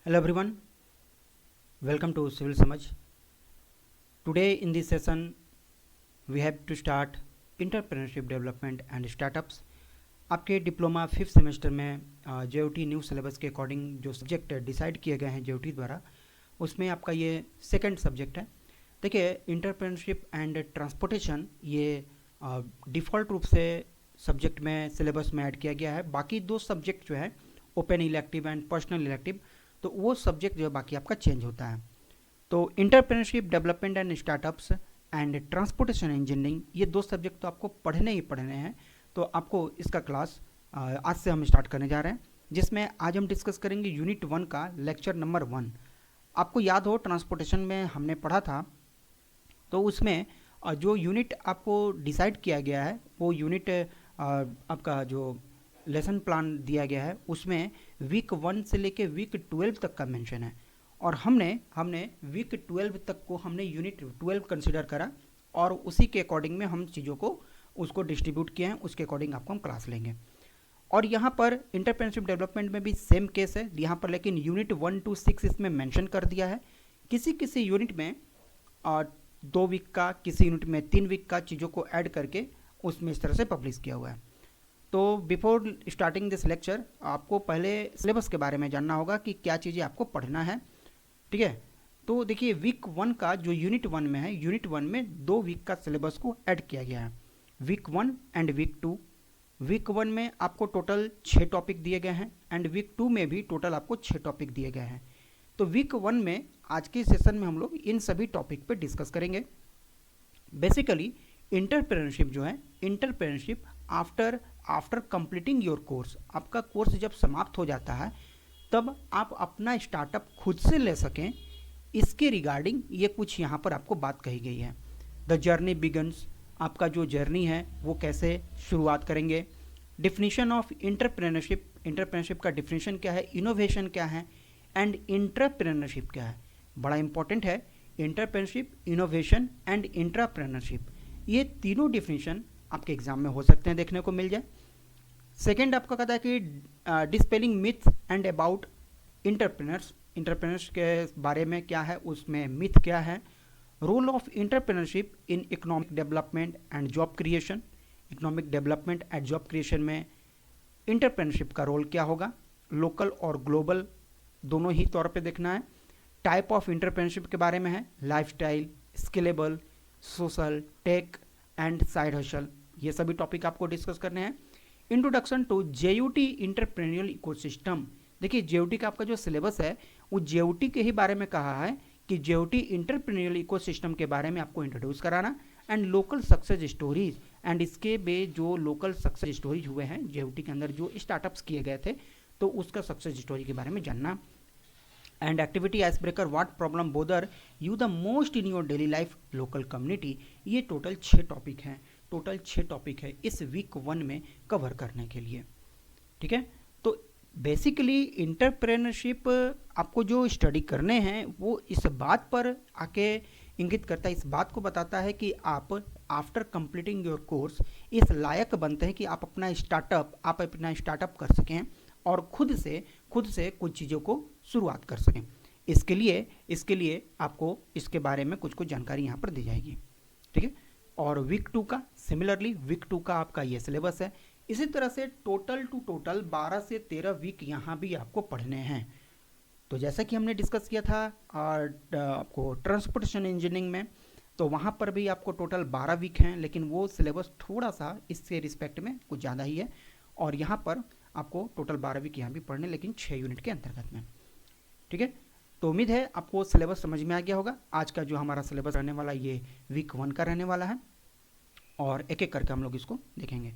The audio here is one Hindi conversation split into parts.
Hello everyone, welcome to Civil Samaj. Today in this session we have to start Entrepreneurship Development and Startups. आपके डिप्लोमा 5th सेमेस्टर में JOT न्यू सिलेबस के अकॉर्डिंग जो सब्जेक्ट डिसाइड किए गए हैं JOT द्वारा, उसमें आपका ये सेकंड सब्जेक्ट है। देखिए, इंटरप्रेन्योरशिप एंड ट्रांसपोर्टेशन ये डिफ़ॉल्ट रूप से सब्जेक्ट में सिलेबस में ऐड किया गया है। बाकी दो सब्जेक्ट जो है open elective and personal elective, तो वो सब्जेक्ट जो है बाकी आपका चेंज होता है। तो entrepreneurship development and startups and transportation engineering, ये दो सब्जेक्ट तो आपको पढ़ने ही पढ़ने हैं। तो आपको इसका क्लास आज से हम स्टार्ट करने जा रहे हैं, जिसमें आज हम डिस्कस करेंगे यूनिट 1 का लेक्चर नंबर 1। आपको याद हो ट्रांसपोर्टेशन में हमने पढ़ा था, तो उसमें जो यूनिट आपको डिसाइड किया गया है वो यूनिट आपका जो लेसन प्लान दिया गया है उसमें वीक 1 से लेके वीक 12 तक का मेंशन है। और हमने वीक 12 तक को हमने यूनिट 12 कंसिडर करा और उसी के अकॉर्डिंग में हम चीज़ों को उसको डिस्ट्रीब्यूट किए हैं, उसके अकॉर्डिंग आपको हम क्लास लेंगे। और यहाँ पर इंटरप्रेन्योरशिप डेवलपमेंट में भी सेम केस है यहाँ पर, लेकिन यूनिट 1 to 6 इसमें मेंशन कर दिया है। किसी किसी यूनिट में 2 वीक का, किसी यूनिट में 3 वीक का चीज़ों को ऐड करके उसमें इस तरह से पब्लिश किया हुआ है। तो बिफोर स्टार्टिंग दिस लेक्चर आपको पहले सिलेबस के बारे में जानना होगा कि क्या चीज़ें आपको पढ़ना है, ठीक है। तो देखिए, वीक 1 का जो यूनिट 1 में है, यूनिट 1 में 2 वीक का सिलेबस को ऐड किया गया है, वीक 1 एंड वीक 2। वीक 1 में आपको टोटल 6 टॉपिक दिए गए हैं एंड वीक 2 में भी टोटल आपको 6 टॉपिक दिए गए हैं। तो वीक 1 में आज के सेशन में हम लोग इन सभी टॉपिक पे डिस्कस करेंगे। बेसिकली इंटरप्रेन्योरशिप जो है, entrepreneurship after completing your course, आपका कोर्स जब समाप्त हो जाता है तब आप अपना स्टार्टअप खुद से ले सकें, इसके रिगार्डिंग ये कुछ यहाँ पर आपको बात कही गई है। द जर्नी बिगन्स, आपका जो जर्नी है वो कैसे शुरुआत करेंगे। डिफिनीशन ऑफ इंटरप्रेन्योरशिप, इंटरप्रेन्योरशिप का डिफिनीशन क्या है, इनोवेशन क्या है एंड इंटरप्रेन्योरशिप क्या है। बड़ा इंपॉर्टेंट है, इंटरप्रेन्योरशिप, इनोवेशन एंड इंटरप्रेन्योरशिप, ये तीनों डिफिनीशन आपके एग्जाम में हो सकते हैं, देखने को मिल जाए। सेकेंड आपका कहता है कि dispelling myth and about entrepreneurs, entrepreneurs के बारे में क्या है, उसमें मिथ क्या है। Role of entrepreneurship in economic development and job creation, economic development and job creation में इंटरप्रेनरशिप का रोल क्या होगा, लोकल और ग्लोबल दोनों ही तौर पे देखना है। टाइप ऑफ इंटरप्रेनरशिप के बारे में है, lifestyle, scalable, social, tech and side hustle, ये सभी टॉपिक आपको डिस्कस करने हैं। Introduction to JUT entrepreneurial ecosystem, देखिए JUT का आपका जो सिलेबस है वो JUT के ही बारे में कहा है कि JUT इंटरप्रेन्योरियल इकोसिस्टम के बारे में आपको इंट्रोड्यूस कराना and local success stories, and इसके बे जो लोकल सक्सेस स्टोरीज हुए हैं JUT के अंदर जो स्टार्टअप्स किए गए थे, तो उसका सक्सेस स्टोरी के बारे में जानना। And activity ice breaker, what problem bother you the most in your daily life, local community. ये टोटल 6 टॉपिक हैं, टोटल 6 टॉपिक है इस वीक 1 में कवर करने के लिए, ठीक है। तो बेसिकली इंटरप्रेन्योरशिप आपको जो स्टडी करने हैं वो इस बात पर आके इंगित करता है, इस बात को बताता है कि आप आफ्टर कंप्लीटिंग योर कोर्स इस लायक बनते हैं कि आप अपना स्टार्टअप कर सकें और खुद से कुछ चीज़ों को शुरुआत कर सकें। इसके लिए आपको इसके बारे में कुछ जानकारी यहाँ पर दी जाएगी, ठीक है। और वीक 2 का सिमिलरली, वीक 2 का आपका ये सिलेबस है। इसी तरह से टोटल 12 से 13 वीक यहाँ भी आपको पढ़ने हैं। तो जैसा कि हमने डिस्कस किया था आपको ट्रांसपोर्टेशन इंजीनियरिंग में, तो वहाँ पर भी आपको टोटल 12 वीक हैं, लेकिन वो सिलेबस थोड़ा सा इससे रिस्पेक्ट में कुछ ज़्यादा ही है। और यहाँ पर आपको टोटल 12 वीक यहाँ भी पढ़ने, लेकिन 6 यूनिट के अंतर्गत में, ठीक है। तो उम्मीद है आपको सिलेबस समझ में आ गया होगा। आज का जो हमारा सिलेबस रहने वाला ये वीक 1 का रहने वाला है और एक एक करके हम लोग इसको देखेंगे।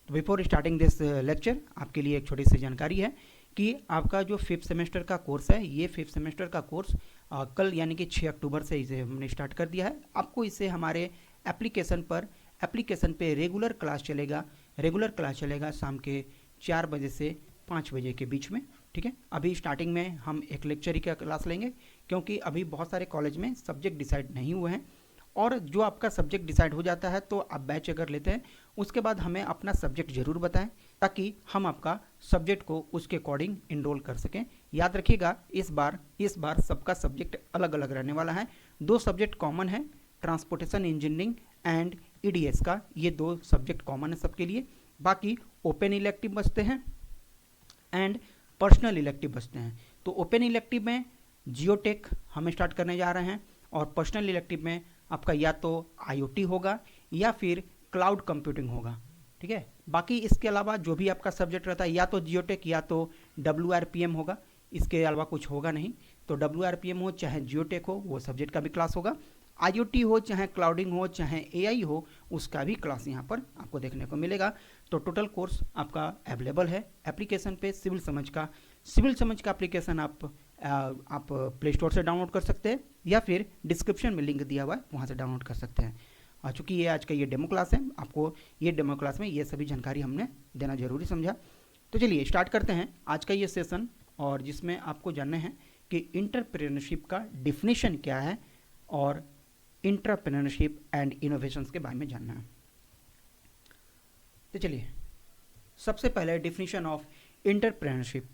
तो बिफोर स्टार्टिंग दिस लेक्चर आपके लिए एक छोटी सी जानकारी है कि आपका जो 5th सेमेस्टर का कोर्स है, ये 5th सेमेस्टर का कोर्स कल यानी कि 6 अक्टूबर से इसे हमने स्टार्ट कर दिया है। आपको इसे हमारे एप्लीकेशन पे रेगुलर क्लास चलेगा शाम के 4 बजे से 5 बजे के बीच में, ठीक है। अभी स्टार्टिंग में हम एक लेक्चर ही का क्लास लेंगे, क्योंकि अभी बहुत सारे कॉलेज में सब्जेक्ट डिसाइड नहीं हुए हैं, और जो आपका सब्जेक्ट डिसाइड हो जाता है तो आप बैच अगर लेते हैं उसके बाद हमें अपना सब्जेक्ट ज़रूर बताएं, ताकि हम आपका सब्जेक्ट को उसके अकॉर्डिंग इनरोल कर सकें। याद रखिएगा इस बार सबका सब्जेक्ट अलग अलग रहने वाला है। 2 सब्जेक्ट कॉमन है, ट्रांसपोर्टेशन इंजीनियरिंग एंड ईडीएस का, ये 2 सब्जेक्ट कॉमन है सबके लिए। बाकी ओपन इलेक्टिव बचते हैं एंड पर्सनल इलेक्टिव बचते हैं। तो ओपन इलेक्टिव में जियोटेक हम स्टार्ट करने जा रहे हैं और पर्सनल इलेक्टिव में आपका या तो आईओटी होगा या फिर क्लाउड कंप्यूटिंग होगा, ठीक है। बाकी इसके अलावा जो भी आपका सब्जेक्ट रहता है या तो जियोटेक या तो WRPM होगा, इसके अलावा कुछ होगा नहीं। तो WRPM हो चाहे जियोटेक हो, वो सब्जेक्ट का भी क्लास होगा। IoT हो चाहे क्लाउडिंग हो चाहे AI हो, उसका भी क्लास यहाँ पर आपको देखने को मिलेगा। तो टोटल कोर्स आपका अवेलेबल है एप्लीकेशन पे सिविल समझ का। सिविल समझ का एप्लीकेशन आप प्ले स्टोर से डाउनलोड कर सकते हैं या फिर डिस्क्रिप्शन में लिंक दिया हुआ है, वहाँ से डाउनलोड कर सकते हैं। चूँकि ये आज का ये डेमो क्लास है, आपको ये डेमो क्लास में ये सभी जानकारी हमने देना जरूरी समझा। तो चलिए स्टार्ट करते हैं आज का ये सेशन, और जिसमें आपको जानना है कि इंटरप्रेन्योरशिप का डिफिनीशन क्या है और इंटरप्रेन्योरशिप एंड इनोवेशंस के बारे में जानना है। तो चलिए सबसे पहले डिफिनीशन ऑफ इंटरप्रेन्योरशिप,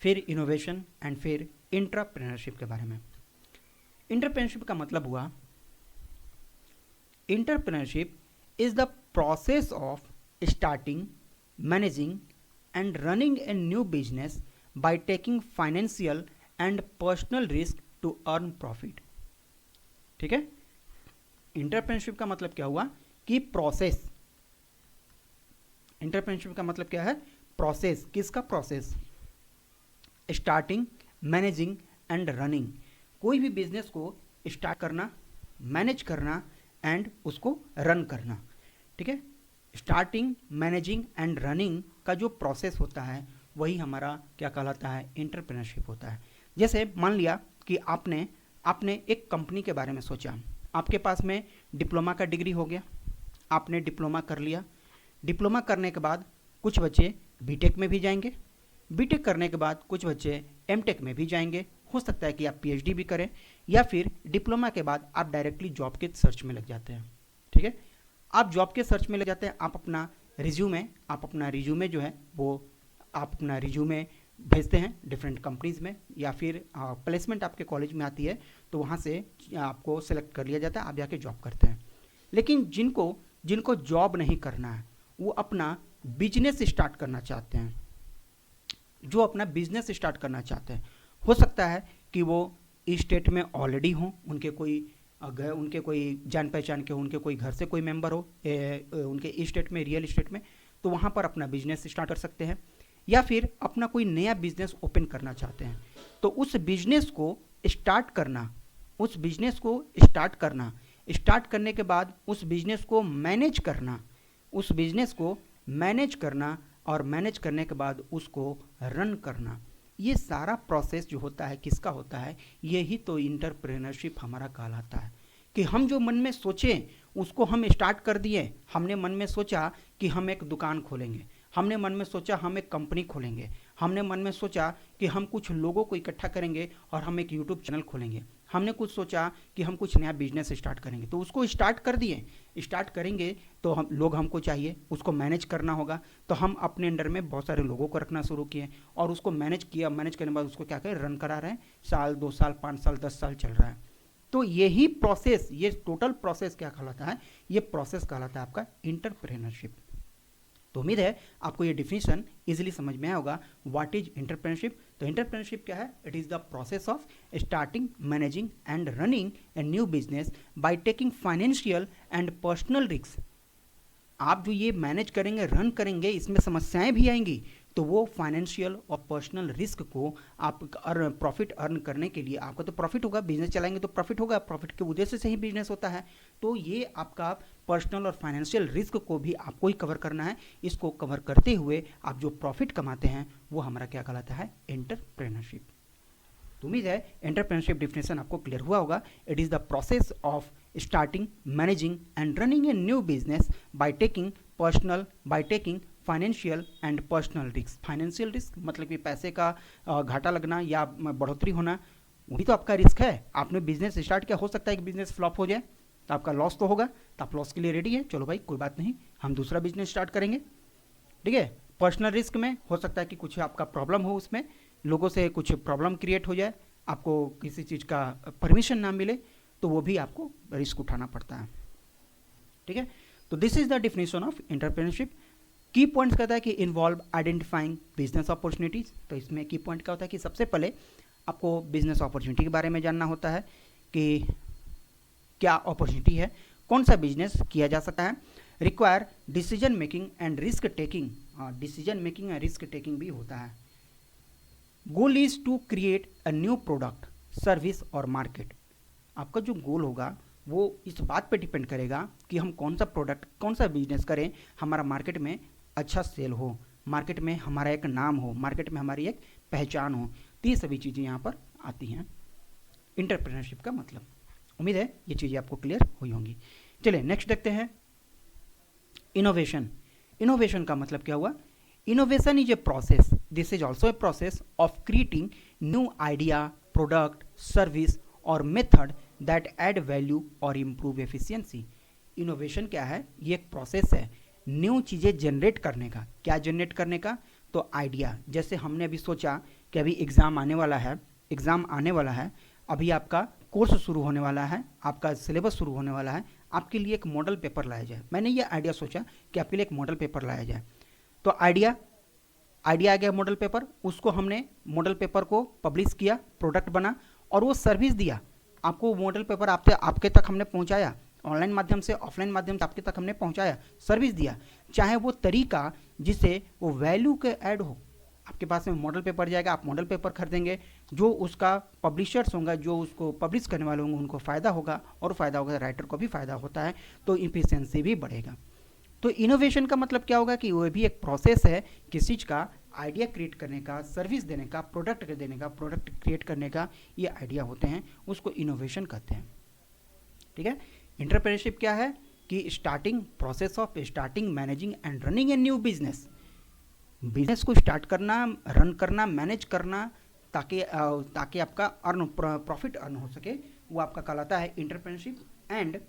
फिर इनोवेशन एंड फिर इंटरप्रेन्योरशिप के बारे में। इंटरप्रेन्योरशिप का मतलब हुआ, entrepreneurship is the process of starting, managing and running a new business by taking financial and personal risk to earn profit. ठीक है, इंटरप्रेन्योरशिप का मतलब क्या हुआ कि प्रोसेस। इंटरप्रेन्योरशिप का मतलब क्या है? प्रोसेस। किसका process? Starting, managing and running. कोई भी बिजनेस को स्टार्ट करना, मैनेज करना एंड उसको रन करना। ठीक है, स्टार्टिंग, मैनेजिंग एंड रनिंग का जो प्रोसेस होता है वही हमारा क्या कहलाता है? इंटरप्रेन्योरशिप होता है। जैसे मान लिया कि आपने एक कंपनी के बारे में सोचा, आपके पास में डिप्लोमा का डिग्री हो गया, आपने डिप्लोमा कर लिया। डिप्लोमा करने के बाद कुछ बच्चे बीटेक में भी जाएंगे, बीटेक करने के बाद कुछ बच्चे एमटेक में भी जाएंगे, हो सकता है कि आप पीएचडी भी करें, या फिर डिप्लोमा के बाद आप डायरेक्टली जॉब के सर्च में लग जाते हैं। ठीक है, आप जॉब के सर्च में लग जाते हैं, आप अपना रिज्यूमे जो है वो आप अपना रिज्यूमे भेजते हैं डिफरेंट कंपनीज में, या फिर प्लेसमेंट आपके कॉलेज में आती है तो वहाँ से आपको सेलेक्ट कर लिया जाता है, आप जाके जॉब करते हैं। लेकिन जिनको जॉब नहीं करना है, वो अपना बिजनेस स्टार्ट करना चाहते हैं, जो अपना बिजनेस स्टार्ट करना चाहते हैं, हो सकता है कि वो स्टेट में ऑलरेडी हों, उनके कोई जान पहचान के, उनके कोई घर से कोई मेंबर हो उनके स्टेट में, रियल स्टेट में, तो वहाँ पर अपना बिजनेस स्टार्ट कर सकते हैं। या फिर अपना कोई नया बिजनेस ओपन करना चाहते हैं, तो उस बिजनेस को स्टार्ट करने के बाद उस बिजनेस को मैनेज करना और मैनेज करने के बाद उसको रन करना, ये सारा प्रोसेस जो होता है किसका होता है? यही तो इंटरप्रेन्योरशिप हमारा कहलाता है। कि हम जो मन में सोचें उसको हम स्टार्ट कर दिए। हमने मन में सोचा कि हम एक दुकान खोलेंगे, हमने मन में सोचा हम एक कंपनी खोलेंगे, हमने मन में सोचा कि हम कुछ लोगों को इकट्ठा करेंगे और हम एक यूट्यूब चैनल खोलेंगे, हमने कुछ सोचा कि हम कुछ नया बिजनेस स्टार्ट करेंगे, तो उसको स्टार्ट कर दिए। स्टार्ट करेंगे तो हम लोग हमको चाहिए, उसको मैनेज करना होगा, तो हम अपने अंडर में बहुत सारे लोगों को रखना शुरू किए और उसको मैनेज किया। मैनेज करने के बाद उसको क्या करें? रन करा रहे हैं। साल, 2 साल, 5 साल, 10 साल चल रहा है। तो यही प्रोसेस, ये टोटल प्रोसेस क्या कहलाता है? ये प्रोसेस कहलाता है आपका इंटरप्रेन्योरशिप। तो उम्मीद है आपको ये डिफिनीशन इजीली समझ में आया होगा। What is entrepreneurship? तो इंटरप्रेन्योरशिप क्या है? It is the process of starting, managing and running a new business by taking financial and personal risk. आप जो ये मैनेज करेंगे, रन करेंगे, इसमें समस्याएं भी आएंगी, तो वो फाइनेंशियल और पर्सनल रिस्क को आप प्रॉफिट अर्न करने के लिए, आपका तो प्रॉफिट होगा, बिजनेस चलाएंगे तो प्रॉफिट होगा, प्रॉफिट के उद्देश्य से ही बिजनेस होता है। तो ये आपका पर्सनल और फाइनेंशियल रिस्क को भी आपको ही कवर करना है। इसको कवर करते हुए आप जो प्रॉफिट कमाते हैं वो हमारा क्या कहलाता है? इंटरप्रेन्योरशिप। तो उम्मीद है एंटरप्रेन्योरशिप डिफिनेशन आपको क्लियर हुआ होगा। It is the process of starting, managing and running a new business by taking financial and personal risk. Financial risk मतलब कि पैसे का घाटा लगना या बढ़ोतरी होना, वही तो आपका रिस्क है। आपने बिजनेस स्टार्ट किया, हो सकता है कि बिजनेस फ्लॉप हो जाए तो आपका लॉस तो होगा, तो आप लॉस के लिए रेडी है, चलो भाई कोई बात नहीं, हम दूसरा बिजनेस स्टार्ट करेंगे। ठीक है, पर्सनल रिस्क में हो सकता है कि कुछ आपका प्रॉब्लम हो, उसमें लोगों से कुछ प्रॉब्लम क्रिएट हो जाए, आपको किसी चीज़ का परमिशन ना मिले, तो वो भी आपको रिस्क उठाना पड़ता है। ठीक है, तो this is the definition of entrepreneurship. की पॉइंट्स कहता है कि इन्वॉल्व आइडेंटिफाइंग बिजनेस अपॉर्चुनिटीज। तो इसमें की पॉइंट क्या होता है कि सबसे पहले आपको बिजनेस अपॉर्चुनिटी के बारे में जानना होता है कि क्या अपॉर्चुनिटी है, कौन सा बिजनेस किया जा सकता है। Require decision making and risk taking, decision making and risk taking भी होता है। Goal is to create a new product, service और मार्केट। आपका जो गोल होगा वो इस बात पे डिपेंड करेगा कि हम कौन सा प्रोडक्ट, कौन सा बिजनेस करें, हमारा मार्केट में अच्छा सेल हो, मार्केट में हमारा एक नाम हो, मार्केट में हमारी एक पहचान हो। तो ये सभी चीज़ें यहाँ पर आती हैं एंटरप्रेन्योरशिप का मतलब। उम्मीद है ये चीज़ें आपको क्लियर हुई होंगी। चलिए नेक्स्ट देखते हैं इनोवेशन। इनोवेशन का मतलब क्या हुआ? Innovation is a process, this is also a process of creating new idea, product, service और मेथड दैट ऐड वैल्यू और इम्प्रूव एफिशिएंसी। इनोवेशन क्या है? ये एक प्रोसेस है न्यू चीज़ें जनरेट करने का। क्या जनरेट करने का? तो आइडिया। जैसे हमने अभी सोचा कि अभी एग्ज़ाम आने वाला है, एग्ज़ाम आने वाला है, अभी आपका कोर्स शुरू होने वाला है, आपका सिलेबस शुरू होने वाला है, आपके लिए एक मॉडल पेपर लाया जाए। मैंने ये आइडिया सोचा कि आपके लिए एक मॉडल पेपर लाया जाए। तो आइडिया आ गया मॉडल पेपर, उसको हमने मॉडल पेपर को पब्लिश किया, प्रोडक्ट बना और वो सर्विस दिया। आपको मॉडल पेपर आपके तक हमने पहुंचाया, ऑनलाइन माध्यम से, ऑफलाइन माध्यम से आपके तक हमने पहुंचाया, सर्विस दिया। चाहे वो तरीका जिससे वो वैल्यू के ऐड हो, आपके पास में मॉडल पेपर जाएगा, आप मॉडल पेपर खरीदेंगे, जो उसका पब्लिशर्स होंगे, जो उसको पब्लिश करने वाले होंगे, उनको फ़ायदा होगा, और फ़ायदा होगा राइटर को भी फ़ायदा होता है, तो इफिशियंसी भी बढ़ेगा। तो इनोवेशन का मतलब क्या होगा कि वो भी एक प्रोसेस है किसी चीज़ का आइडिया क्रिएट करने का, सर्विस देने का, प्रोडक्ट देने का, प्रोडक्ट क्रिएट करने का, ये आइडिया होते हैं, उसको इनोवेशन कहते हैं। ठीक है, एंटरप्रेन्योरशिप क्या है कि starting process of starting, managing and running a new business. Business को स्टार्ट करना, रन करना, मैनेज करना, ताकि आपका प्रॉफिट अर्न हो सके, वो आपका कहलाता है एंटरप्रेन्योरशिप। एंड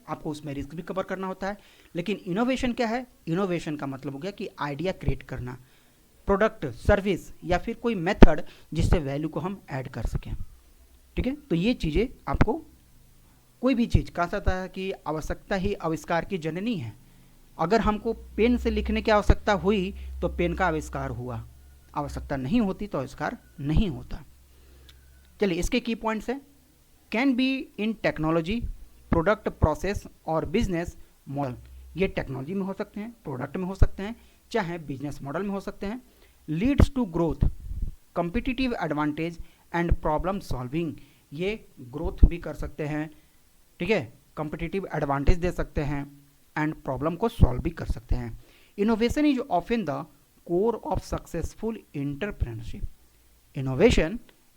आपको उसमें रिस्क भी कवर करना होता है। लेकिन इनोवेशन क्या है? इनोवेशन का मतलब हो गया कि आइडिया क्रिएट करना, प्रोडक्ट, सर्विस या फिर कोई मेथड जिससे वैल्यू को हम ऐड कर सकें। ठीक है, तो ये चीज़ें आपको, कोई भी चीज़ कहा जाता है कि आवश्यकता ही आविष्कार की जननी है। अगर हमको पेन से लिखने की आवश्यकता हुई तो पेन का आविष्कार हुआ, आवश्यकता नहीं होती तो आविष्कार नहीं होता। चलिए इसके की पॉइंट्स हैं। Can be in technology, product, process और बिजनेस मॉडल। ये टेक्नोलॉजी में हो सकते हैं, प्रोडक्ट में हो सकते हैं, चाहे बिजनेस मॉडल में हो सकते हैं। Leads to growth, competitive advantage and problem solving. ये ग्रोथ भी कर सकते हैं, ठीक है, कॉम्पिटिटिव एडवांटेज दे सकते हैं एंड प्रॉब्लम को सॉल्व भी कर सकते हैं। Innovation is often the core of successful entrepreneurship.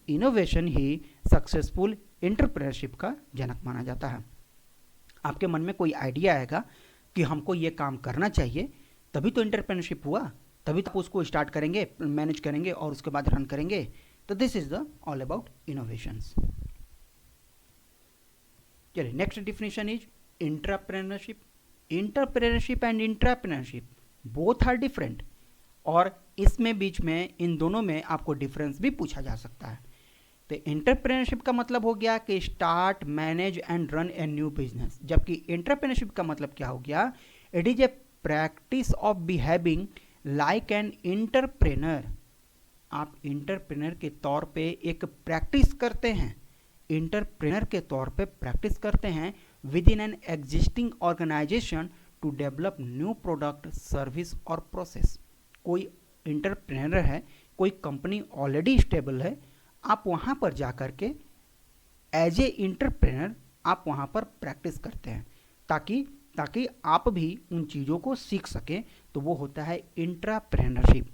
Innovation he successful entrepreneurship का जनक माना जाता है। आपके मन में कोई आइडिया आएगा कि हमको ये काम करना चाहिए, तभी तो एंटरप्रेन्योरशिप हुआ, तभी तो उसको स्टार्ट करेंगे, मैनेज करेंगे और उसके बाद रन करेंगे। तो this is the all about innovations. चलिए next definition is entrepreneurship. Entrepreneurship and intrapreneurship both are different, और इसमें बीच में इन दोनों में आपको डिफरेंस भी पूछा जा सकता है। तो एंटरप्रेन्योरशिप का मतलब हो गया कि start, manage and run A new business, जबकि एंटरप्रेन्योरशिप का मतलब क्या हो गया? It is a practice of behaving like an entrepreneur. आप एंटरप्रेन्योर के तौर पे एक प्रैक्टिस करते हैं, एंटरप्रेन्योर के तौर पे प्रैक्टिस करते हैं with in an existing organisation to develop new product, service और प्रोसेस। कोई एंटरप्रेन्योर है, कोई कंपनी ऑलरेडी स्टेबल है, आप वहाँ पर जा कर के एज ए एंटरप्रेन्योर आप वहाँ पर प्रैक्टिस करते हैं, ताकि आप भी उन चीज़ों को सीख सकें। तो वो होता है इंट्राप्रेन्योरशिप।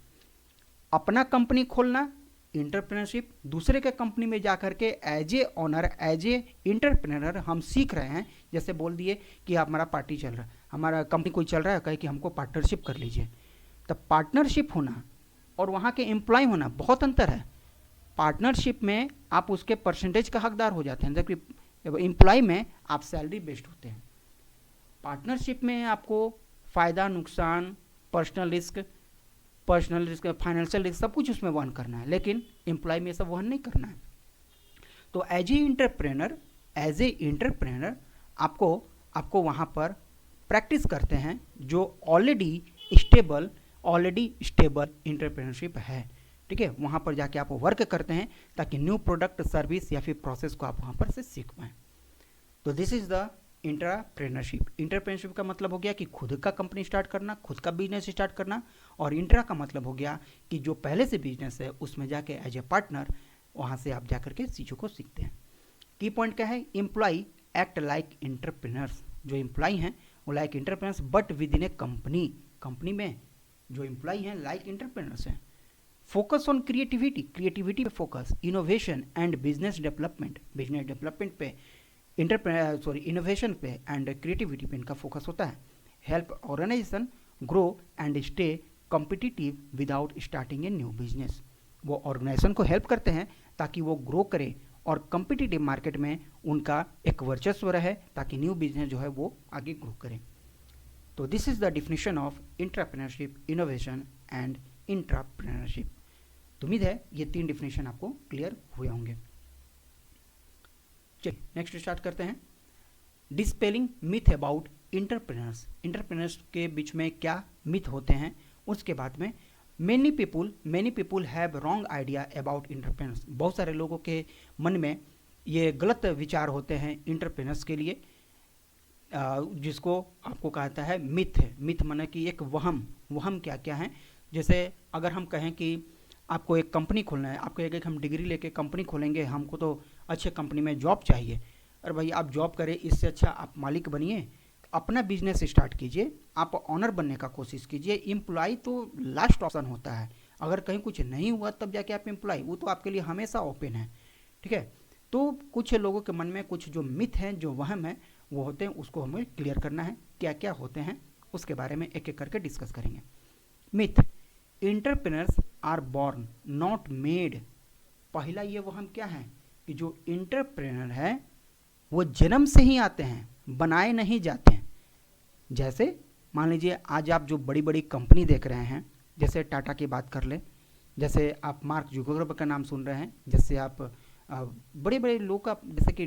अपना कंपनी खोलना एंटरप्रेन्योरशिप, दूसरे के कंपनी में जाकर के as a owner, as a entrepreneur हम सीख रहे हैं। जैसे बोल दिए कि हमारा पार्टी चल रहा है, हमारा कंपनी कोई चल रहा है, कहे कि हमको पार्टनरशिप कर लीजिए। तब पार्टनरशिप होना और वहाँ के एम्प्लॉय होना बहुत अंतर है। पार्टनरशिप में आप उसके परसेंटेज का हकदार हो जाते हैं, जबकि एम्प्लॉय में आप सैलरी बेस्ड होते हैं। पार्टनरशिप में आपको फ़ायदा, नुकसान, personal risk personal risk, financial risk, सब कुछ उसमें वहन करना है, लेकिन एम्प्लॉय में ये सब वहन नहीं करना है। तो एज ए इंटरप्रेनर आपको वहाँ पर प्रैक्टिस करते हैं जो ऑलरेडी स्टेबल इंटरप्रेनरशिप है, ठीक है। वहाँ पर जाके आप वर्क करते हैं ताकि न्यू प्रोडक्ट, सर्विस या फिर प्रोसेस को आप वहाँ पर से सीख पाएँ। तो दिस इज़ द इंटरप्रेनरशिप का मतलब हो गया कि खुद का कंपनी स्टार्ट करना, खुद का बिजनेस स्टार्ट करना, और इंट्रा का मतलब हो गया कि जो पहले से बिजनेस है उसमें जाके एज ए पार्टनर वहाँ से आप जाकर के चीज़ों को सीखते हैं। की पॉइंट क्या है, एम्प्लॉय एक्ट लाइक इंटरप्रेनर्स, जो एम्प्लॉय हैं वो like entrepreneurs but with in a company में जो एम्प्लॉय हैं लाइक इंटरप्रेनर्स हैं। फोकस ऑन क्रिएटिविटी पे focus, innovation and business development पे इनोवेशन पे एंड क्रिएटिविटी पे इनका फोकस होता है। Help organisation grow and stay competitive without starting a new business, वो ऑर्गेनाइजेशन को हेल्प करते हैं ताकि वो ग्रो करे और कॉम्पिटिटिव मार्केट में उनका एक वर्चस्व रहे ताकि न्यू बिजनेस जो है वो आगे ग्रो करे। तो this is the definition of entrepreneurship, innovation and intrapreneurship. तो उम्मीद है ये 3 डिफिनेशन आपको क्लियर हुए होंगे। चलिए नेक्स्ट स्टार्ट करते हैं। डिस्पेलिंग मिथ अबाउट इंटरप्रेन्योर्स के बीच में क्या मिथ होते हैं, उसके बाद में many people have wrong idea about entrepreneurs, बहुत सारे लोगों के मन में ये गलत विचार होते हैं इंटरप्रेन्योर्स के लिए, जिसको आपको कहता है मिथ माने कि एक वहम क्या क्या है। जैसे अगर हम कहें कि आपको एक कंपनी खोलना है, आपको एक हम डिग्री लेके कंपनी खोलेंगे, हमको तो अच्छे कंपनी में जॉब चाहिए। अरे भाई आप जॉब करें, इससे अच्छा आप मालिक बनिए, अपना बिजनेस स्टार्ट कीजिए, आप ऑनर बनने का कोशिश कीजिए। एम्प्लॉय तो लास्ट ऑप्शन होता है, अगर कहीं कुछ नहीं हुआ तब जाके आप एम्प्लॉय, वो तो आपके लिए हमेशा ओपन है, ठीक है। तो कुछ लोगों के मन में कुछ जो मिथ हैं, जो वहम है वो होते हैं, उसको हमें क्लियर करना है। क्या क्या होते हैं उसके बारे में एक एक करके डिस्कस करेंगे। Myth, entrepreneurs are born not made. पहला ये वहम क्या है कि जो इंटरप्रेन्योर है वो जन्म से ही आते हैं, बनाए नहीं जाते हैं। जैसे मान लीजिए आज आप जो बड़ी बड़ी कंपनी देख रहे हैं, जैसे टाटा की बात कर ले, जैसे आप मार्क जुकरबर्ग का नाम सुन रहे हैं, जैसे आप बड़े बड़े लोग का, जैसे कि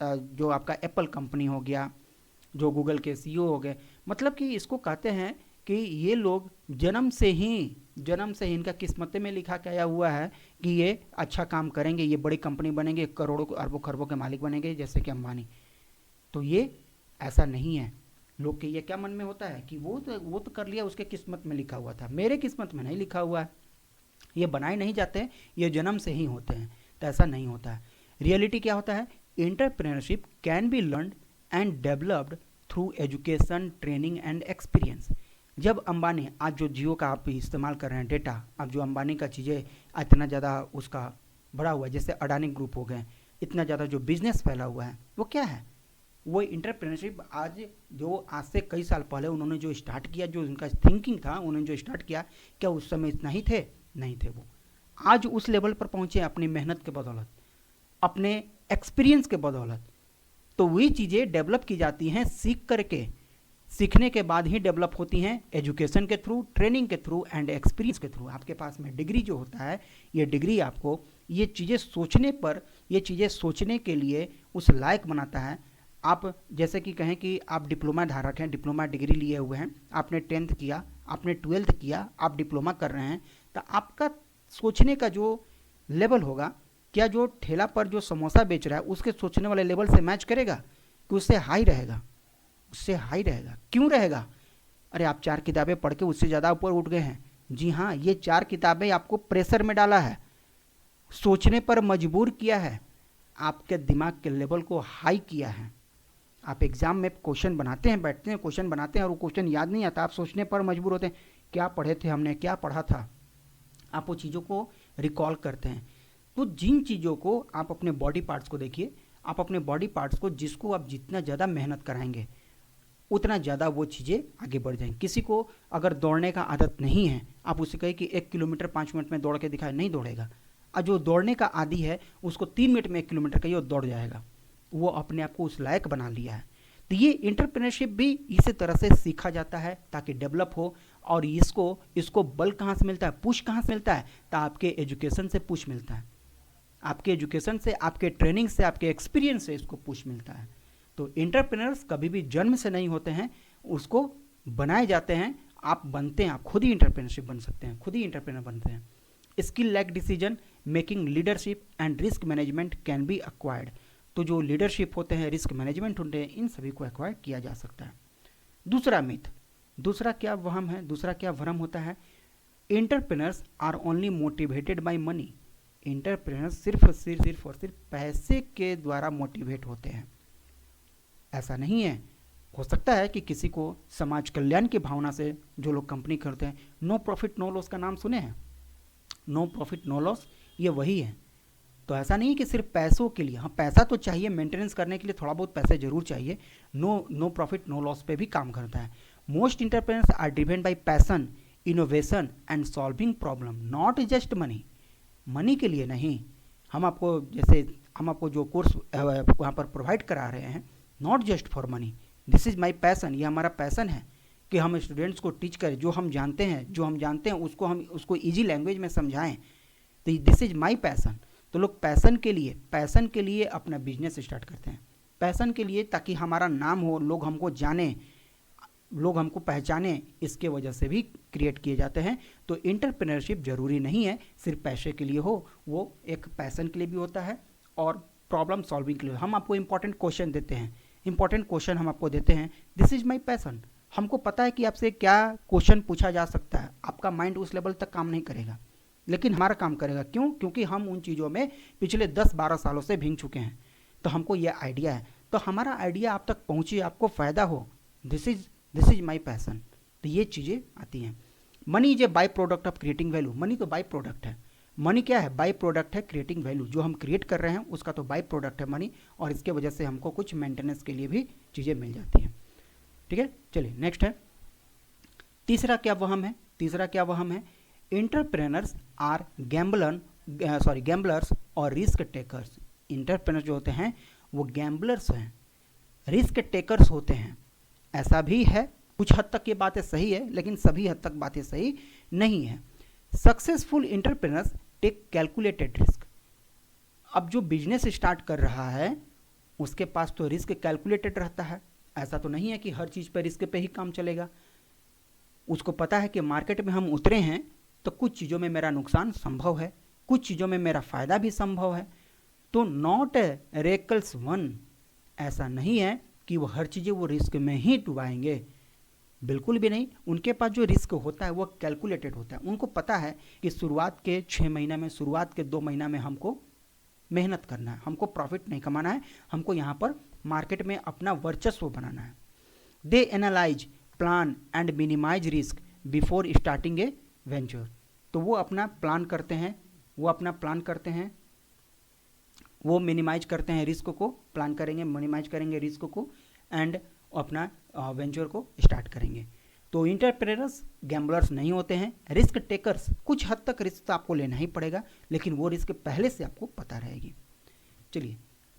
जो आपका एप्पल कंपनी हो गया, जो गूगल के सीईओ हो गए, मतलब कि इसको कहते हैं कि ये लोग जन्म से ही इनका किस्मत में लिखा गया हुआ है कि ये अच्छा काम करेंगे, ये बड़ी कंपनी बनेंगे, करोड़ों अरबों खरबों के मालिक बनेंगे जैसे कि अंबानी। तो ये ऐसा नहीं है। लोग के ये क्या मन में होता है कि वो तो कर लिया, उसके किस्मत में लिखा हुआ था, मेरे किस्मत में नहीं लिखा हुआ है। ये बनाए नहीं जाते, ये जन्म से ही होते हैं। तो ऐसा नहीं होता है। रियलिटी क्या होता है, entrepreneurship can be learned and developed through education, training and experience. जब अंबानी, आज जो जियो का आप इस्तेमाल कर रहे हैं डेटा, अब जो अंबानी का चीज़ें इतना ज़्यादा उसका बढ़ा हुआ है, जैसे अडानी ग्रुप हो गए, इतना ज़्यादा जो बिजनेस फैला हुआ है, वो क्या है, वो इंटरप्रेन्योरशिप। आज से कई साल पहले उन्होंने जो स्टार्ट किया, जो उनका थिंकिंग था, उन्होंने जो स्टार्ट किया, क्या उस समय इतना ही थे? नहीं थे। वो आज उस लेवल पर पहुँचे अपनी मेहनत के बदौलत, अपने एक्सपीरियंस के बदौलत। तो वही चीज़ें डेवलप की जाती हैं सीख करके, सीखने के बाद ही डेवलप होती हैं, एजुकेशन के थ्रू, ट्रेनिंग के थ्रू एंड एक्सपीरियंस के थ्रू। आपके पास में डिग्री जो होता है, ये डिग्री आपको ये चीज़ें सोचने के लिए उस लायक बनाता है। आप जैसे कि कहें कि आप डिप्लोमा धारक हैं, डिप्लोमा डिग्री लिए हुए हैं, आपने 10th किया, आपने 12th किया, आप डिप्लोमा कर रहे हैं, तो आपका सोचने का जो लेवल होगा, क्या जो ठेला पर जो समोसा बेच रहा है उसके सोचने वाले लेवल से मैच करेगा कि उससे हाई रहेगा? उससे हाई रहेगा। क्यों रहेगा? अरे आप 4 किताबें पढ़ के उससे ज़्यादा ऊपर उठ गए हैं। जी हाँ, ये 4 किताबें आपको प्रेशर में डाला है, सोचने पर मजबूर किया है, आपके दिमाग के लेवल को हाई किया है। आप एग्ज़ाम में क्वेश्चन बनाते हैं, बैठते हैं, क्वेश्चन बनाते हैं और वो क्वेश्चन याद नहीं आता, आप सोचने पर मजबूर होते हैं, क्या पढ़े थे हमने, क्या पढ़ा था, आप वो चीज़ों को रिकॉल करते हैं। तो जिन चीज़ों को आप अपने बॉडी पार्ट्स को देखिए, आप अपने बॉडी पार्ट्स को, जिसको आप जितना ज़्यादा मेहनत कराएंगे उतना ज़्यादा वो चीज़ें आगे बढ़ जाएंगी। किसी को अगर दौड़ने का आदत नहीं है, आप उससे कहें कि 1 किलोमीटर 5 मिनट में दौड़ के दिखाए, नहीं दौड़ेगा। और जो दौड़ने का आदी है उसको 3 मिनट में 1 किलोमीटर कहिए, वो दौड़ जाएगा। वो अपने आप को उस लायक बना लिया है। तो ये इंटरप्रेन्योरशिप भी इसी तरह से सीखा जाता है ताकि डेवलप हो और इसको बल कहाँ से मिलता है, पुश कहाँ से मिलता है, तो आपके एजुकेशन से पुश मिलता है, आपके एजुकेशन से, आपके ट्रेनिंग से, आपके एक्सपीरियंस से इसको पुश मिलता है। तो एंटरप्रेन्योर्स कभी भी जन्म से नहीं होते हैं, उसको बनाए जाते हैं, आप बनते हैं, आप खुद ही एंटरप्रेन्योरशिप बन सकते हैं, खुद ही एंटरप्रेन्योर बनते हैं। Skill like decision making, leadership and risk management can be acquired. तो जो लीडरशिप होते हैं, रिस्क मैनेजमेंट होते हैं, इन सभी को एक्वायर किया जा सकता है। दूसरा मिथ, दूसरा क्या वहम है, दूसरा क्या भ्रम होता है, entrepreneurs are only motivated by money. Entrepreneurs सिर्फ और सिर्फ पैसे के द्वारा मोटिवेट होते हैं, ऐसा नहीं है। हो सकता है कि किसी को समाज कल्याण की भावना से जो लोग कंपनी करते हैं, नो प्रॉफिट नो लॉस का नाम सुने हैं, नो प्रॉफिट नो लॉस, ये वही है। तो ऐसा नहीं है कि सिर्फ पैसों के लिए, हाँ पैसा तो चाहिए, मेंटेनेंस करने के लिए थोड़ा बहुत पैसे जरूर चाहिए, नो प्रॉफिट नो लॉस पे भी काम करता है। Most entrepreneurs are driven by passion, innovation and solving problem, not just money. Money के लिए नहीं, हम आपको जो कोर्स वहाँ पर प्रोवाइड करा रहे हैं, not just for money, this is my passion, ये हमारा पैसन है कि हम स्टूडेंट्स को टीच करें, जो हम जानते हैं उसको ईजी लैंग्वेज में समझाएं, तो दिस इज माई पैसन। तो लोग पैसन के लिए अपना बिजनेस स्टार्ट करते हैं, पैसन के लिए, ताकि हमारा नाम हो, लोग हमको जाने, लोग हमको पहचाने, इसके वजह से भी क्रिएट किए जाते हैं। तो एंटरप्रेन्योरशिप जरूरी नहीं है सिर्फ पैसे के लिए हो, वो एक पैसन के लिए भी होता है और प्रॉब्लम सॉल्विंग के लिए। हम आपको इंपॉर्टेंट क्वेश्चन देते हैं, हम आपको देते हैं, दिस इज माई पैसन। हमको पता है कि आपसे क्या क्वेश्चन पूछा जा सकता है, आपका माइंड उस लेवल तक काम नहीं करेगा, लेकिन हमारा काम करेगा। क्यों? क्योंकि हम उन चीज़ों में पिछले 10-12 सालों से भीग चुके हैं, तो हमको ये आइडिया है, तो हमारा आइडिया आप तक पहुँचे, आपको फ़ायदा हो, दिस इज माई पैसन। तो ये चीज़ें आती हैं। Money is a by product of creating value, money तो बाई प्रोडक्ट है, मनी क्या है, बाई प्रोडक्ट है क्रिएटिंग वैल्यू, जो हम क्रिएट कर रहे हैं उसका तो बाई प्रोडक्ट है मनी, और इसके वजह से हमको कुछ मेंटेनेंस के लिए भी चीज़ें मिल जाती हैं। ठीक है, चलिए नेक्स्ट है, तीसरा क्या वहम है, एंटरप्रेन्योर्स आर गैम्बलर्स और रिस्क टेकर्स। एंटरप्रेन्योर जो होते हैं वो गैम्बलर्स हैं, रिस्क टेकर्स होते हैं। ऐसा भी है, कुछ हद तक ये बातें सही है, लेकिन सभी हद तक बातें सही नहीं है। Successful entrepreneurs take calculated risk. अब जो बिजनेस स्टार्ट कर रहा है उसके पास तो रिस्क कैलकुलेटेड रहता है, ऐसा तो नहीं है कि हर चीज़ पर रिस्क पे ही काम चलेगा। उसको पता है कि मार्केट में हम उतरे हैं तो कुछ चीज़ों में मेरा नुकसान संभव है, कुछ चीज़ों में मेरा फ़ायदा भी संभव है। तो नॉट रेकल्स वन, ऐसा नहीं है कि वो हर चीज़ें वो रिस्क में ही डुबाएंगे, बिल्कुल भी नहीं। उनके पास जो रिस्क होता है वो कैलकुलेटेड होता है। उनको पता है कि शुरुआत के 6 महीना में, शुरुआत के 2 महीना में हमको मेहनत करना है, हमको प्रॉफिट नहीं कमाना है, हमको यहाँ पर मार्केट में अपना वर्चस्व बनाना है। They analyse, plan and minimise risk before starting a venture. तो वो अपना प्लान करते हैं, वो मिनिमाइज करते हैं रिस्क को, प्लान करेंगे, मिनिमाइज करेंगे रिस्क को, एंड अपना वेंचर को स्टार्ट करेंगे। तो एंटरप्रेन्योर्स गैम्बलर्स नहीं होते हैं, रिस्क टेकर्स। कुछ हद तक रिस्क तो आपको लेना ही पड़ेगा, लेकिन वो रिस्क पहले से आपको पता रहेगी। चलिए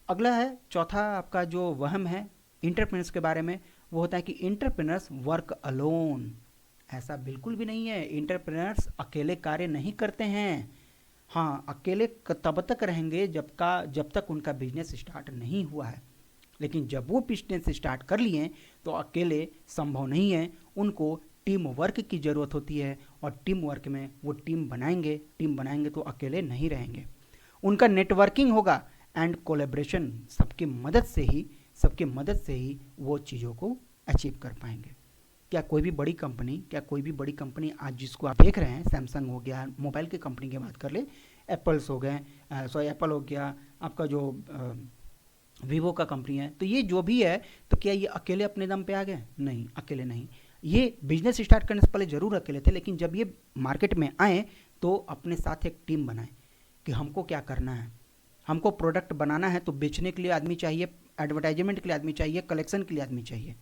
अगला है, चौथा आपका जो वहम है एंटरप्रेन्योर्स के बारे में, वो होता है कि एंटरप्रेन्योर्स वर्क अलोन। ऐसा बिल्कुल भी नहीं है, एंटरप्रेन्योर्स अकेले कार्य नहीं करते हैं। हाँ, अकेले तब तक रहेंगे जब तक उनका बिजनेस स्टार्ट नहीं हुआ है, लेकिन जब वो बिजनेस स्टार्ट कर लिए तो अकेले संभव नहीं है, उनको टीम वर्क की ज़रूरत होती है, और टीम वर्क में वो टीम बनाएंगे तो अकेले नहीं रहेंगे। उनका नेटवर्किंग होगा एंड कोलैबोरेशन, सबकी मदद से ही वो चीज़ों को अचीव कर पाएंगे। क्या कोई भी बड़ी कंपनी आज जिसको आप देख रहे हैं, सैमसंग हो गया, मोबाइल की कंपनी की बात कर ले, एप्पल हो गया, आपका जो वीवो का कंपनी है, तो ये जो भी है, तो क्या ये अकेले अपने दम पे आ गए? नहीं, अकेले नहीं। ये बिजनेस स्टार्ट करने से पहले जरूर अकेले थे, लेकिन जब ये मार्केट में आए तो अपने साथ एक टीम बनाए कि हमको क्या करना है, हमको प्रोडक्ट बनाना है, तो बेचने के लिए आदमी चाहिए, एडवर्टाइजमेंट के लिए आदमी चाहिए, कलेक्शन के लिए आदमी चाहिए।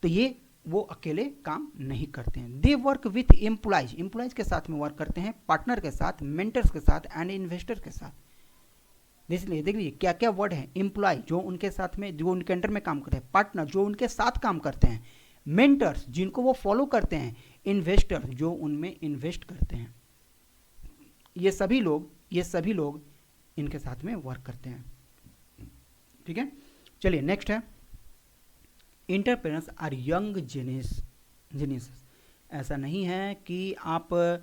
तो ये वो अकेले काम नहीं करते हैं। दे वर्क विथ एम्प्लॉयज के साथ में वर्क करते हैं, पार्टनर के साथ, मेंटर्स के साथ एंड इन्वेस्टर के साथ। इसलिए देख लीजिए क्या क्या वर्ड है, एम्प्लॉय जो उनके साथ में, जो उनके अंडर में काम करते हैं, पार्टनर जो उनके साथ काम करते हैं, मेंटर्स जिनको वो फॉलो करते हैं, इन्वेस्टर जो उनमें इन्वेस्ट करते हैं, ये सभी लोग इनके साथ में वर्क करते हैं। ठीक है, चलिए नेक्स्ट है एंटरप्रेन्योर्स आर यंग जीनियस। ऐसा नहीं है कि आप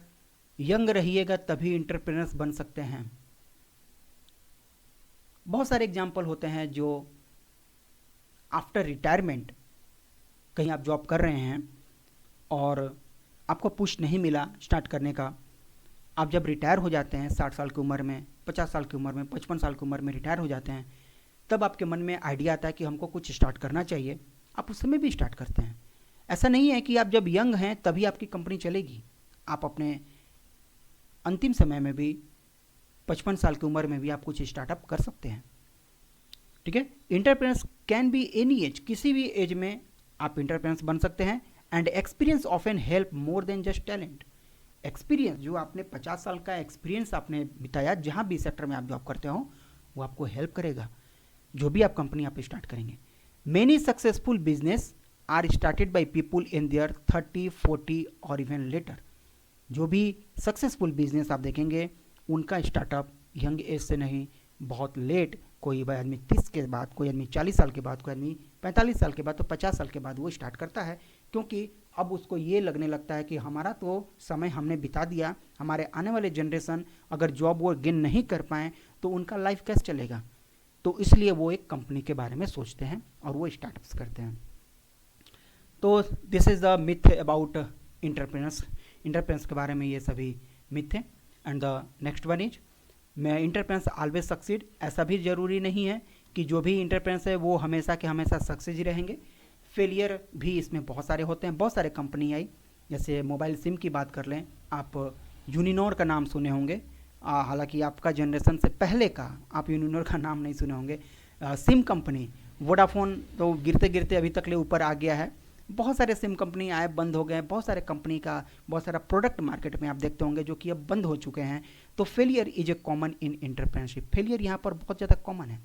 यंग रहिएगा तभी एंटरप्रेन्योर्स बन सकते हैं। बहुत सारे एग्जाम्पल होते हैं जो आफ्टर रिटायरमेंट कहीं आप जॉब कर रहे हैं और आपको पुश नहीं मिला स्टार्ट करने का। आप जब रिटायर हो जाते हैं 60 साल की उम्र में, 50 साल की उम्र में, 55 साल की उम्र में रिटायर हो जाते हैं, तब आपके मन में आइडिया आता है कि हमको कुछ स्टार्ट करना चाहिए। आप उस समय भी स्टार्ट करते हैं। ऐसा नहीं है कि आप जब यंग हैं तभी आपकी कंपनी चलेगी। आप अपने अंतिम समय में भी 55 साल की उम्र में भी आप कुछ स्टार्टअप कर सकते हैं। ठीक है, entrepreneurs can be any as, किसी भी एज में आप एंटरप्रेन्योर्स बन सकते हैं। And experience often help more than just talent. Experience जो आपने 50 साल का एक्सपीरियंस आपने बिताया जहाँ भी सेक्टर में आप जॉब करते हो, वो आपको हेल्प करेगा जो भी आप कंपनी आप स्टार्ट करेंगे। Many successful business are started by people in their 30, 40 और इवन लेटर। जो भी सक्सेसफुल बिजनेस आप देखेंगे उनका स्टार्टअप यंग एज से नहीं, बहुत लेट, कोई आदमी 30 के बाद, कोई आदमी 40 साल के बाद, कोई आदमी 45 साल के बाद, तो 50 साल के बाद वो स्टार्ट करता है। क्योंकि अब उसको ये लगने लगता है कि हमारा तो समय हमने बिता दिया, हमारे आने वाले जनरेशन अगर जॉब वो गेन नहीं कर पाएँ तो उनका लाइफ कैसे चलेगा। तो इसलिए वो एक कंपनी के बारे में सोचते हैं और वो स्टार्टअप्स करते हैं। तो this is the myth about entrepreneurs के बारे में ये सभी मिथ हैं। And the next one is entrepreneurs always succeed. ऐसा भी जरूरी नहीं है कि जो भी इंटरप्रेन्योर्स है वो हमेशा के हमेशा सक्सेस ही रहेंगे। फेलियर भी इसमें बहुत सारे होते हैं। बहुत सारे कंपनी आई, जैसे मोबाइल सिम की बात कर लें, आप यूनिनोर का नाम सुने होंगे। हालांकि आपका जनरेशन से पहले का आप यूनिनोर का नाम नहीं सुने होंगे। सिम कंपनी वोडाफोन तो गिरते गिरते अभी तक ले ऊपर आ गया है। बहुत सारे सिम कंपनी आए, बंद हो गए। बहुत सारे कंपनी का बहुत सारा प्रोडक्ट मार्केट में आप देखते होंगे जो कि अब बंद हो चुके हैं। तो failure is a common in entrepreneurship. Failure यहाँ पर बहुत ज़्यादा कॉमन है।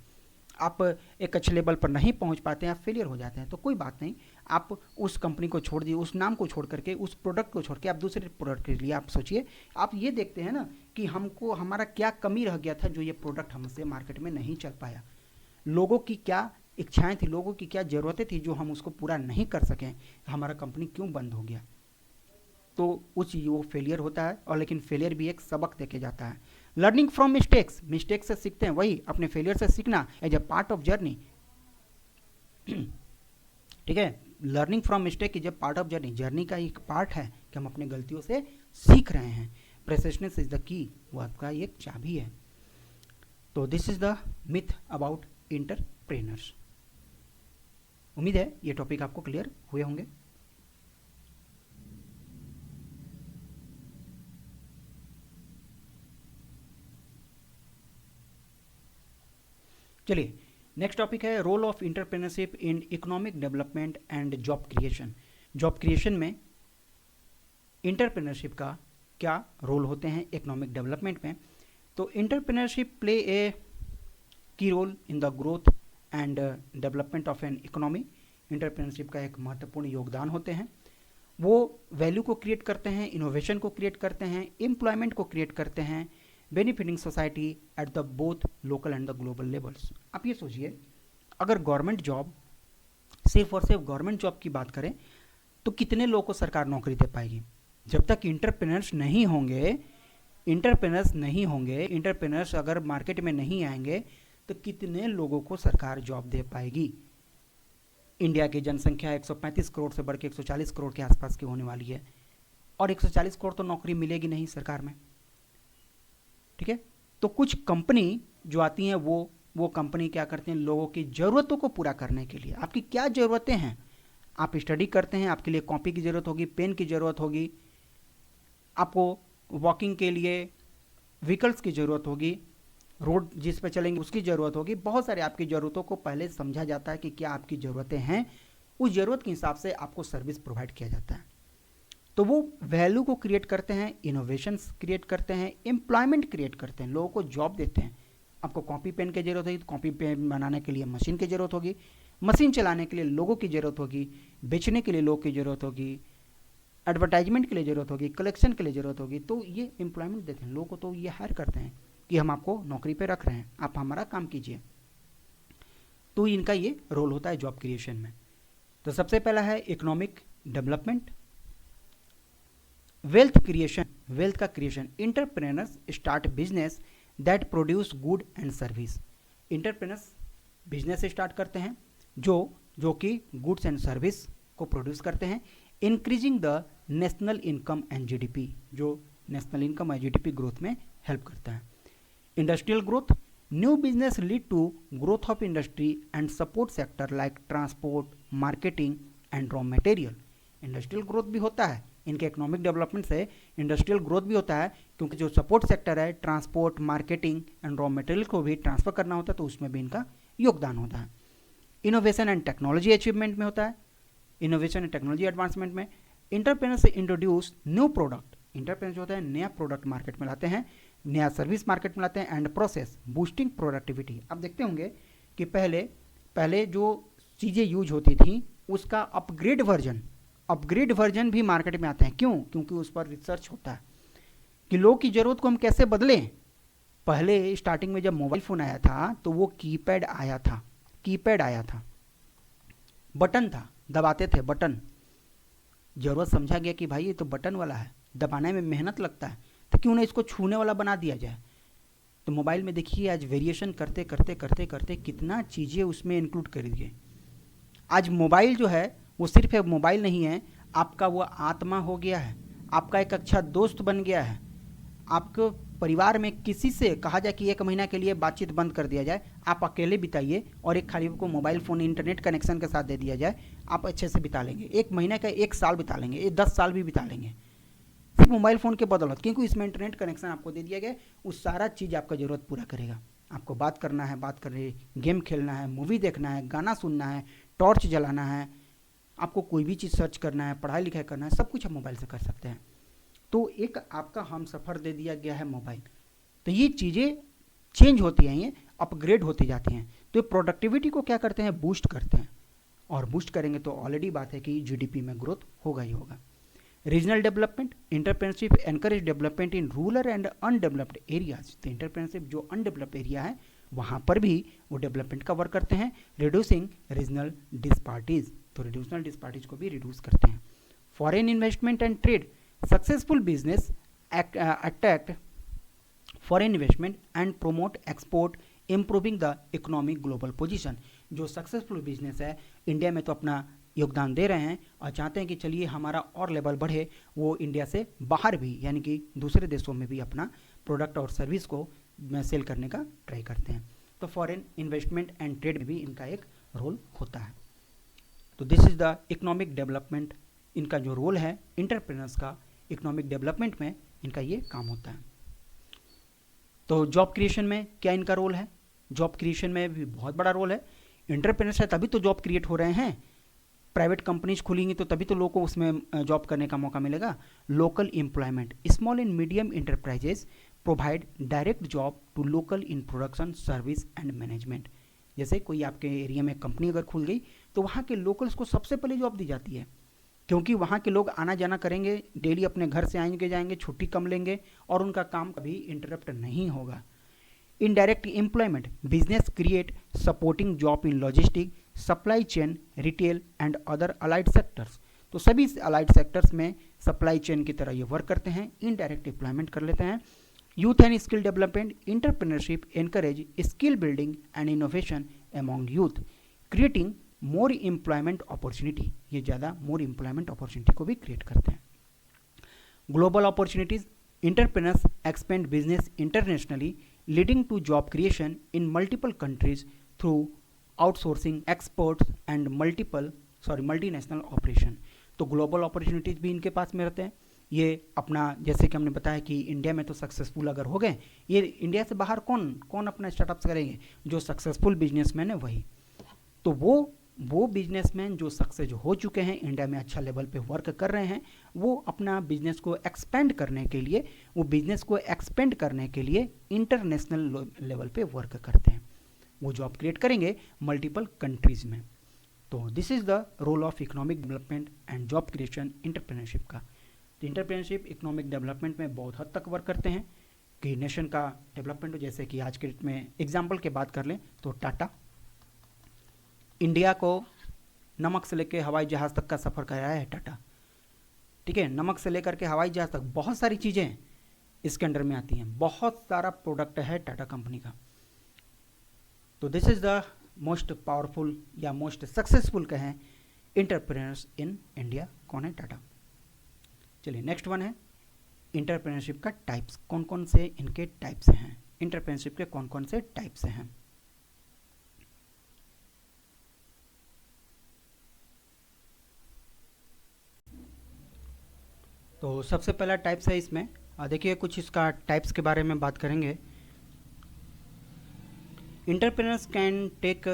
आप एक अच्छे लेवल पर नहीं पहुंच पाते हैं, आप फेलियर हो जाते हैं, तो कोई बात नहीं, आप उस कंपनी को छोड़ दिए, उस नाम को छोड़ करके, उस प्रोडक्ट को छोड़ के आप दूसरे प्रोडक्ट के लिए आप सोचिए। आप ये देखते हैं ना कि हमको हमारा क्या कमी रह गया था जो ये प्रोडक्ट हमसे मार्केट में नहीं चल पाया। लोगों की क्या इच्छाएं थी, लोगों की क्या ज़रूरतें थी जो हम उसको पूरा नहीं कर सकें, हमारा कंपनी क्यों बंद हो गया। तो वो फेलियर होता है। और लेकिन फेलियर भी एक सबक देके जाता है। लर्निंग फ्रॉम मिस्टेक्स, मिस्टेक से सीखते हैं, वही अपने फेलियर से सीखना as a part of journey. ठीक है, learning from mistake is a part of journey. Journey का एक पार्ट है कि हम अपने गलतियों से सीख रहे हैं। प्रेसिस्टेंस इज द की, वो आपका एक चाबी है। तो this is the myth about entrepreneurs. उम्मीद है ये टॉपिक आपको क्लियर हुए होंगे। चलिए नेक्स्ट टॉपिक है role of entrepreneurship in economic development and job creation. Job creation में एंटरप्रेन्योरशिप का क्या रोल होते हैं इकोनॉमिक डेवलपमेंट में। तो entrepreneurship play a key role in the growth and development of an economy. Entrepreneurship का एक महत्वपूर्ण योगदान होते हैं। वो वैल्यू को क्रिएट करते हैं, इनोवेशन को क्रिएट करते हैं, एम्प्लॉयमेंट को क्रिएट करते हैं, benefiting society at the both local and the global levels. आप ये सोचिए, अगर गवर्नमेंट जॉब, सिर्फ और सिर्फ गवर्नमेंट जॉब की बात करें तो कितने लोगों को सरकार नौकरी दे पाएगी। जब तक इंटरप्रेन्योर्स नहीं होंगे, इंटरप्रेन्योर्स अगर मार्केट में नहीं आएंगे तो कितने लोगों को सरकार जॉब दे पाएगी। इंडिया की जनसंख्या 135 करोड़ से बढ़ के 140 करोड़ के आसपास की होने वाली है और 140 करोड़ तो नौकरी मिलेगी नहीं सरकार में। ठीक है, तो कुछ कंपनी जो आती हैं वो कंपनी क्या करते हैं, लोगों की ज़रूरतों को पूरा करने के लिए, आपकी क्या ज़रूरतें हैं, आप स्टडी करते हैं, आपके लिए कॉपी की ज़रूरत होगी, पेन की ज़रूरत होगी, आपको वॉकिंग के लिए व्हीकल्स की ज़रूरत होगी, रोड जिस पे चलेंगे उसकी ज़रूरत होगी। बहुत सारे आपकी ज़रूरतों को पहले समझा जाता है कि क्या आपकी ज़रूरतें हैं, उस ज़रूरत के हिसाब से आपको सर्विस प्रोवाइड किया जाता है। तो वो वैल्यू को क्रिएट करते हैं, इनोवेशंस क्रिएट करते हैं, एम्प्लॉयमेंट क्रिएट करते हैं, लोगों को जॉब देते हैं। आपको कॉपी पेन की ज़रूरत होगी तो कॉपी पेन बनाने के लिए मशीन की ज़रूरत होगी, मशीन चलाने के लिए लोगों की ज़रूरत होगी, बेचने के लिए लोगों की ज़रूरत होगी, एडवर्टाइजमेंट के लिए ज़रूरत होगी, कलेक्शन के लिए ज़रूरत होगी, तो ये एम्प्लॉयमेंट देते हैं लोगों को, तो ये हायर करते हैं कि हम आपको नौकरी पे रख रहे हैं, आप हमारा काम कीजिए। तो इनका ये रोल होता है जॉब क्रिएशन में। तो सबसे पहला है economic development, wealth creation, wealth का creation. Entrepreneurs start business that produce good and service. Entrepreneurs business start करते हैं जो कि गुड्स एंड सर्विस को प्रोड्यूस करते हैं। Increasing the national income and GDP, जो नेशनल इनकम और जीडीपी ग्रोथ में हेल्प करता है। Industrial growth, new business lead to growth of industry and support sector like transport, marketing and raw material. Industrial growth भी होता है, इनके इकोनॉमिक डेवलपमेंट से इंडस्ट्रियल ग्रोथ भी होता है, क्योंकि जो सपोर्ट सेक्टर है, transport, marketing and raw material को भी ट्रांसफर करना होता है, तो उसमें भी इनका योगदान होता है। इनोवेशन एंड टेक्नोलॉजी अचीवमेंट में होता है, इनोवेशन एंड टेक्नोलॉजी एडवांसमेंट में। एंटरप्रेन्योर्स से इंट्रोड्यूस न्यू प्रोडक्ट, एंटरप्रेन्योर जो होता है नया प्रोडक्ट मार्केट में लाते हैं, नया सर्विस मार्केट में लाते हैं। And process boosting productivity. आप देखते होंगे कि पहले जो चीज़ें यूज होती थी उसका अपग्रेड वर्जन भी मार्केट में आते हैं। क्यों? क्योंकि उस पर रिसर्च होता है कि लोग की ज़रूरत को हम कैसे बदलें। पहले स्टार्टिंग में जब मोबाइल फ़ोन आया था तो वो कीपैड आया था, बटन था, दबाते थे बटन। ज़रूरत समझा गया कि भाई ये तो बटन वाला है, दबाने में मेहनत लगता है, तो क्यों ना इसको छूने वाला बना दिया जाए। तो मोबाइल में देखिए आज वेरिएशन करते करते कितना चीज़ें उसमें इंक्लूड कर दिए। आज मोबाइल जो है वो सिर्फ एक मोबाइल नहीं है, आपका वो आत्मा हो गया है, आपका एक अच्छा दोस्त बन गया है। आपको परिवार में किसी से कहा जाए कि 1 महीना के लिए बातचीत बंद कर दिया जाए, आप अकेले बिताइए और एक खाली को मोबाइल फ़ोन इंटरनेट कनेक्शन के साथ दे दिया जाए, आप अच्छे से बिता लेंगे। 1 महीने का 1 साल बिता लेंगे, 10 साल भी बिता लेंगे, सिर्फ मोबाइल फ़ोन के बदौलत, क्योंकि इसमें इंटरनेट कनेक्शन आपको दे दिया गया। उस सारा चीज़ आपका ज़रूरत पूरा करेगा। आपको बात करना है, बात कर रही, गेम खेलना है, मूवी देखना है, गाना सुनना है, टॉर्च जलाना है, आपको कोई भी चीज़ सर्च करना है, पढ़ाई लिखाई करना है, सब कुछ आप मोबाइल से कर सकते हैं। तो एक आपका हम सफ़र दे दिया गया है मोबाइल। तो ये चीज़ें चेंज होती हैं, ये अपग्रेड होती जाती हैं। तो ये प्रोडक्टिविटी को क्या करते हैं? बूस्ट करते हैं, और बूस्ट करेंगे तो ऑलरेडी बात है कि जीडीपी में ग्रोथ होगा ही होगा। Regional development, entrepreneurship encourage development in rural and undeveloped areas. तो एंटरप्रेन्योरशिप जो अनडेवलप्ड एरिया है वहाँ पर भी वो डेवलपमेंट का वर्क करते हैं। रिड्यूसिंग रीजनल डिस्पार्टीज, तो रिड्यूशनल डिस्पार्टीज को भी रिड्यूस करते हैं। Foreign investment and trade, successful business attract foreign investment and promote export, improving the economic global position. जो सक्सेसफुल बिजनेस है इंडिया में तो अपना योगदान दे रहे हैं और चाहते हैं कि चलिए हमारा और लेवल बढ़े, वो इंडिया से बाहर भी यानी कि दूसरे देशों में भी अपना प्रोडक्ट और सर्विस को सेल करने का ट्राई करते हैं। तो फॉरेन इन्वेस्टमेंट एंड ट्रेड में भी इनका एक रोल होता है। तो this is the economic development, इनका जो रोल है एंटरप्रेन्योर्स का इकोनॉमिक डेवलपमेंट में इनका ये काम होता है। तो जॉब क्रिएशन में क्या इनका रोल है? जॉब क्रिएशन में भी बहुत बड़ा रोल है। एंटरप्रेन्योर्स है तभी तो जॉब क्रिएट हो रहे हैं, प्राइवेट कंपनीज खुलेंगी तो तभी तो लोगों को उसमें जॉब करने का मौका मिलेगा। Local employment, small and medium enterprises provide direct job to local in production, service and management. जैसे कोई आपके एरिया में कंपनी अगर खुल गई तो वहाँ के लोकल्स को सबसे पहले जॉब दी जाती है, क्योंकि वहाँ के लोग आना जाना करेंगे, डेली अपने घर से आएंगे जाएंगे, छुट्टी कम लेंगे और उनका काम कभी इंटरप्ट नहीं होगा। Indirect employment, business create supporting job in logistic, supply chain, retail and other allied sectors. तो सभी अलाइड सेक्टर्स में सप्लाई चेन की तरह ये वर्क करते हैं, इनडायरेक्ट एम्प्लॉयमेंट कर लेते हैं। Youth and skill development, entrepreneurship encourage skill building and innovation among youth, creating more employment opportunity. ये ज़्यादा मोर एम्प्लॉयमेंट अपॉर्चुनिटी को भी क्रिएट करते हैं। Global opportunities, entrepreneurs expand business internationally, leading to job creation in multiple countries through outsourcing, exports and multinational operation. तो ग्लोबल अपॉर्चुनिटीज़ भी इनके पास में रहते हैं। ये अपना, जैसे कि हमने बताया कि इंडिया में तो सक्सेसफुल अगर हो गए, ये इंडिया से बाहर कौन अपना स्टार्टअप्स करेंगे? जो सक्सेसफुल बिजनेसमैन है वही। तो वो बिजनेसमैन जो सक्सेस हो चुके हैं, इंडिया में अच्छा लेवल पे वर्क कर रहे हैं, वो अपना बिजनेस को एक्सपेंड करने के लिए इंटरनेशनल लेवल पे वर्क करते हैं। वो जॉब क्रिएट करेंगे मल्टीपल कंट्रीज में। तो this is the role of economic development and job creation entrepreneurship का। तो इंटरप्रेन्योरशिप इकोनॉमिक डेवलपमेंट में बहुत हद तक वर्क करते हैं कि नेशन का डेवलपमेंट हो। जैसे कि आज के डेट में एग्जाम्पल की बात कर लें तो टाटा इंडिया को नमक से लेकर हवाई जहाज़ तक का सफ़र कराया है टाटा, ठीक है। नमक से लेकर के हवाई जहाज़ तक बहुत सारी चीज़ें इसके अंडर में आती हैं, बहुत सारा प्रोडक्ट है टाटा कंपनी का। तो this is the most powerful या मोस्ट सक्सेसफुल कहें इंटरप्रेन्योर्स इन इंडिया। कौन है? टाटा। चलिए नेक्स्ट वन है इंटरप्रेन्योरशिप का टाइप्स। कौन कौन से इनके टाइप्स हैं, इंटरप्रेन्योरशिप के कौन कौन से टाइप्स हैं। तो सबसे पहला टाइप्स है इसमें, देखिए कुछ इसका टाइप्स के बारे में बात करेंगे। Entrepreneurs can take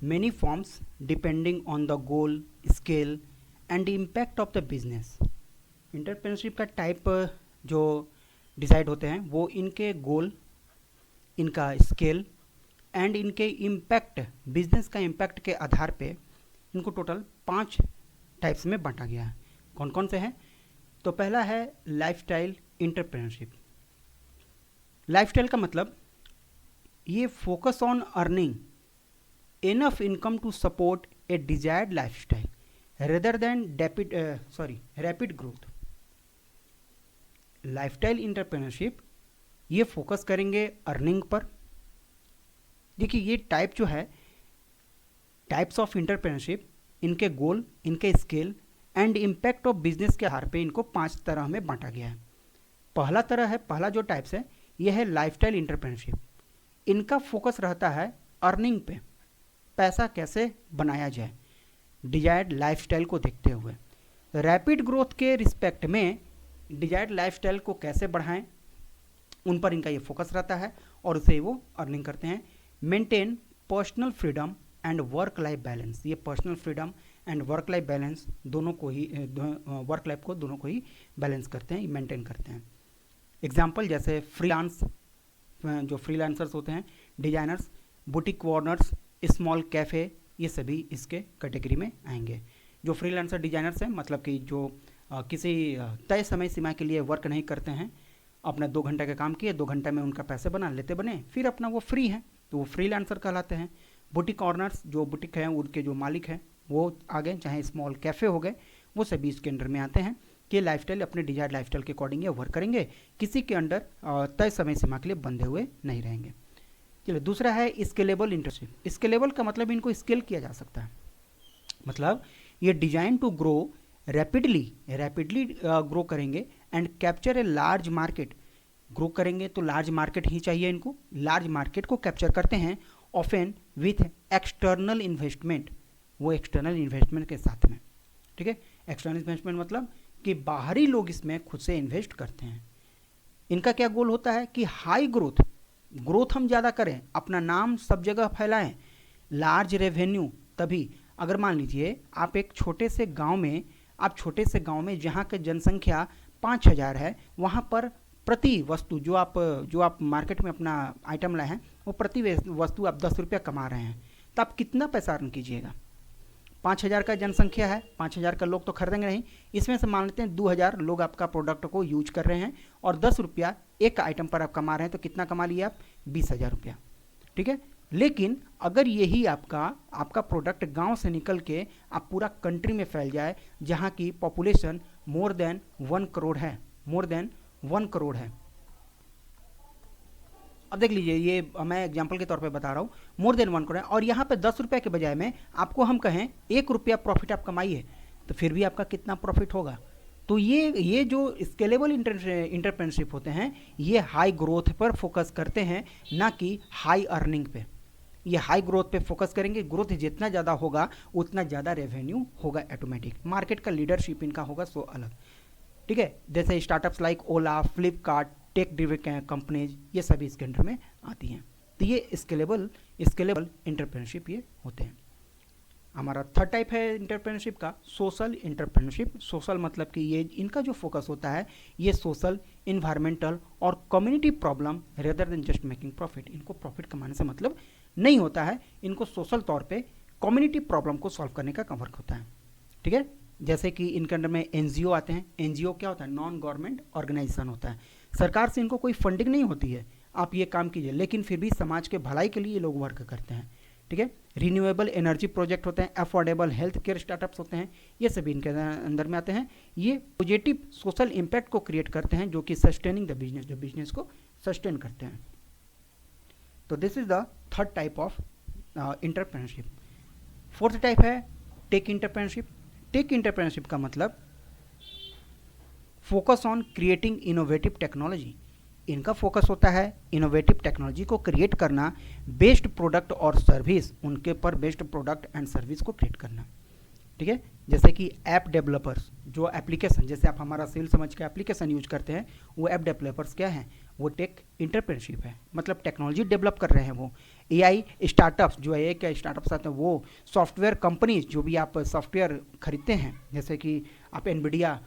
many forms depending on the goal, scale and impact of the business. Entrepreneurship का टाइप जो डिसाइड होते हैं वो इनके गोल, इनका स्केल एंड इनके इम्पैक्ट, बिजनेस का इम्पैक्ट के आधार पे इनको टोटल 5 टाइप्स में बांटा गया है। कौन कौन से हैं? तो पहला है लाइफस्टाइल इंटरप्रेन्योरशिप। लाइफस्टाइल का मतलब ये focus on earning enough income to support a desired lifestyle rather than rapid growth. Lifestyle entrepreneurship ये फोकस करेंगे अर्निंग पर। देखिए ये टाइप जो है, टाइप्स ऑफ इंटरप्रेन्योरशिप, इनके गोल, इनके scale and impact of business के आधार पे इनको 5 तरह में बांटा गया है। पहला जो टाइप्स है यह है लाइफस्टाइल इंटरप्रेन्योरशिप। इनका फोकस रहता है अर्निंग पे, पैसा कैसे बनाया जाए डिजायर्ड लाइफस्टाइल को देखते हुए। रैपिड ग्रोथ के रिस्पेक्ट में डिजायर्ड लाइफस्टाइल को कैसे बढ़ाएं, उन पर इनका ये फोकस रहता है और उससे वो अर्निंग करते हैं। Maintain personal freedom and work life balance. ये personal freedom and work life balance दोनों को ही, वर्क लाइफ को दोनों को ही बैलेंस करते हैं, मेंटेन करते हैं। एग्जाम्पल जैसे फ्रीलांस, जो फ्रीलांसर्स होते हैं, designers, boutique owners, small cafe, ये सभी इसके कैटेगरी में आएंगे। जो फ्रीलांसर डिजाइनर्स हैं मतलब कि जो किसी तय समय सीमा के लिए वर्क नहीं करते हैं, अपना 2 घंटे का काम किए, 2 घंटे में उनका पैसे बने, फिर अपना वो फ्री हैं तो वो फ्रीलांसर कहलाते हैं। बुटीक ऑनर्स, जो बुटीक हैं उनके जो मालिक हैं वो आ गए, चाहे स्मॉल कैफ़े हो गए, वो सभी इसके अंडर में आते हैं कि लाइफस्टाइल अपने डिजायर्ड लाइफस्टाइल के अकॉर्डिंग ये वर्क करेंगे, किसी के अंडर तय समय सीमा के लिए बंधे हुए नहीं रहेंगे। चलिए दूसरा है स्केलेबल इंटरप्रेन्योरशिप। स्केलेबल का मतलब इनको स्केल किया जा सकता है, मतलब ये design to grow rapidly grow करेंगे and capture a large market. Grow करेंगे तो लार्ज मार्केट ही चाहिए इनको, लार्ज मार्केट को कैप्चर करते हैं ऑफन विथ एक्सटर्नल इन्वेस्टमेंट, वो एक्सटर्नल इन्वेस्टमेंट के साथ में, ठीक है। एक्सटर्नल इन्वेस्टमेंट मतलब कि बाहरी लोग इसमें खुद से इन्वेस्ट करते हैं। इनका क्या गोल होता है कि हाई ग्रोथ हम ज़्यादा करें, अपना नाम सब जगह फैलाएं, लार्ज रेवेन्यू। तभी अगर मान लीजिए आप एक छोटे से गांव में जहां की जनसंख्या 5000 है, वहां पर प्रति वस्तु जो आप मार्केट में अपना आइटम लाए हैं वो प्रति वस्तु आप 10 रुपया कमा रहे हैं, तो आप कितना पैसा अर्न कीजिएगा? 5000 का जनसंख्या है, 5000 का लोग तो खरीदेंगे नहीं, इसमें से मान लेते हैं 2000 लोग आपका प्रोडक्ट को यूज कर रहे हैं और 10 रुपया एक आइटम पर आप कमा रहे हैं, तो कितना कमा लिए आप? 20,000 रुपया, ठीक है। लेकिन अगर यही आपका प्रोडक्ट गांव से निकल के आप पूरा कंट्री में फैल जाए, जहां की पॉपुलेशन मोर देन 1 करोड़ है, अब देख लीजिए, ये मैं एग्जांपल के तौर पे बता रहा हूँ, मोर देन 1 करोड़ है, और यहाँ पे 10 रुपये के बजाय में आपको हम कहें 1 रुपया प्रॉफिट आप कमाइए, तो फिर भी आपका कितना प्रॉफिट होगा? तो ये जो स्केलेबल इंटरप्रेन्योरशिप होते हैं, ये हाई ग्रोथ पर फोकस करते हैं, ना कि हाई अर्निंग पे। ये हाई ग्रोथ पे फोकस करेंगे, ग्रोथ जितना ज़्यादा होगा उतना ज़्यादा रेवेन्यू होगा ऑटोमेटिक, मार्केट का लीडरशिप इनका होगा सो अलग, ठीक है। जैसे स्टार्टअप्स लाइक ओला, फ्लिपकार्ट, टेक ड्रिवन कंपनीज, ये सभी इसके अंडर में आती हैं। तो ये स्केलेबल इंटरप्रेन्योरशिप ये होते हैं। हमारा थर्ड टाइप है इंटरप्रेन्योरशिप का सोशल इंटरप्रेन्योरशिप। सोशल मतलब कि ये इनका जो फोकस होता है ये सोशल, इन्वायरमेंटल और community problem rather than just making profit. इनको प्रॉफिट कमाने से मतलब नहीं होता है, इनको सोशल तौर पे कम्युनिटी प्रॉब्लम को सॉल्व करने का वर्क होता है, ठीक है। जैसे कि इनके अंदर में एनजीओ आते हैं। एनजीओ क्या होता है? नॉन गवर्नमेंट ऑर्गेनाइजेशन होता है। सरकार से इनको कोई फंडिंग नहीं होती है, आप ये काम कीजिए, लेकिन फिर भी समाज के भलाई के लिए ये लोग वर्क करते हैं। ठीक है। रिन्यूएबल एनर्जी प्रोजेक्ट होते हैं, अफोर्डेबल हेल्थ केयर स्टार्टअप्स होते हैं, ये सभी इनके अंदर में आते हैं। ये पॉजिटिव सोशल इम्पैक्ट को क्रिएट करते हैं, जो कि सस्टेनिंग द बिजनेस, जो बिजनेस को सस्टेन करते हैं। तो this is the third type of entrepreneurship. Fourth type है टेक इंटरप्रेन्योरशिप। टेक इंटरप्रेन्योरशिप का मतलब focus on creating innovative technology. इनका फोकस होता है इनोवेटिव टेक्नोलॉजी को क्रिएट करना, बेस्ड प्रोडक्ट और सर्विस, उनके पर बेस्ड प्रोडक्ट एंड सर्विस को क्रिएट करना। ठीक है। जैसे कि ऐप डेवलपर्स, जो एप्लीकेशन, जैसे आप हमारा सिविल समझ के एप्लीकेशन यूज करते हैं, वो ऐप डेवलपर्स क्या हैं? वो टेक इंटरप्रेन्योरशिप है, मतलब टेक्नोलॉजी डेवलप कर रहे हैं वो। एआई स्टार्टअप्स, जो एआई के स्टार्टअप्स आते हैं, वो सॉफ्टवेयर कंपनीज, जो भी आप सॉफ्टवेयर खरीदते हैं, जैसे कि आप एनवीडिया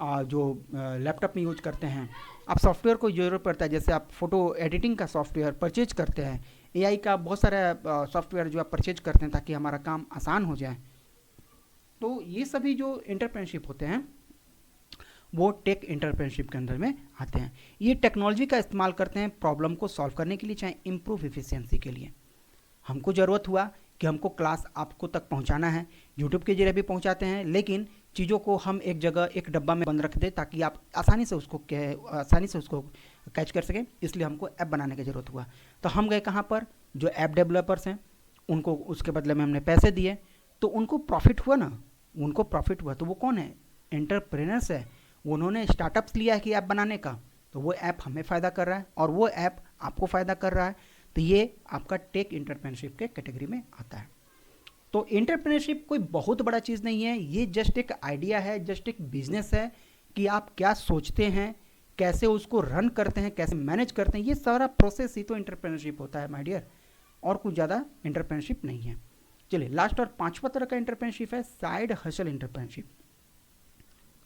जो लैपटॉप में यूज करते हैं, आप सॉफ्टवेयर को जरूरत पड़ता है, जैसे आप फोटो एडिटिंग का सॉफ्टवेयर परचेज करते हैं, एआई का बहुत सारा सॉफ्टवेयर जो आप परचेज करते हैं ताकि हमारा काम आसान हो जाए। तो ये सभी जो एंटरप्रेन्योरशिप होते हैं वो टेक एंटरप्रेन्योरशिप के अंदर में आते हैं। ये टेक्नोलॉजी का इस्तेमाल करते हैं प्रॉब्लम को सॉल्व करने के लिए, चाहे इम्प्रूव इफिशियंसी के लिए। हमको ज़रूरत हुआ कि हमको क्लास आपको तक पहुंचाना है, यूट्यूब के जरिए भी पहुंचाते हैं, लेकिन चीज़ों को हम एक जगह एक डब्बा में बंद रख दें ताकि आप आसानी से उसको कैच कर सकें, इसलिए हमको ऐप बनाने की ज़रूरत हुआ। तो हम गए कहाँ पर? जो ऐप डेवलपर्स हैं उनको, उसके बदले में हमने पैसे दिए, तो उनको प्रॉफिट हुआ ना, उनको प्रॉफिट हुआ। तो वो कौन है? एंटरप्रेन्योर्स है। उन्होंने स्टार्टअप्स लिया है कि ऐप बनाने का, तो वो ऐप हमें फ़ायदा कर रहा है और वो ऐप आपको फ़ायदा कर रहा है। तो ये आपका टेक एंटरप्रेन्योरशिप के कैटेगरी में आता है। तो एंटरप्रेन्योरशिप कोई बहुत बड़ा चीज़ नहीं है, ये जस्ट एक आइडिया है, जस्ट एक बिजनेस है कि आप क्या सोचते हैं, कैसे उसको रन करते हैं, कैसे मैनेज करते हैं, ये सारा प्रोसेस ही तो एंटरप्रेन्योरशिप होता है माय डियर, और कुछ ज़्यादा एंटरप्रेन्योरशिप नहीं है। चलिए लास्ट और पांचवा तरह का एंटरप्रेन्योरशिप है side hustle entrepreneurship.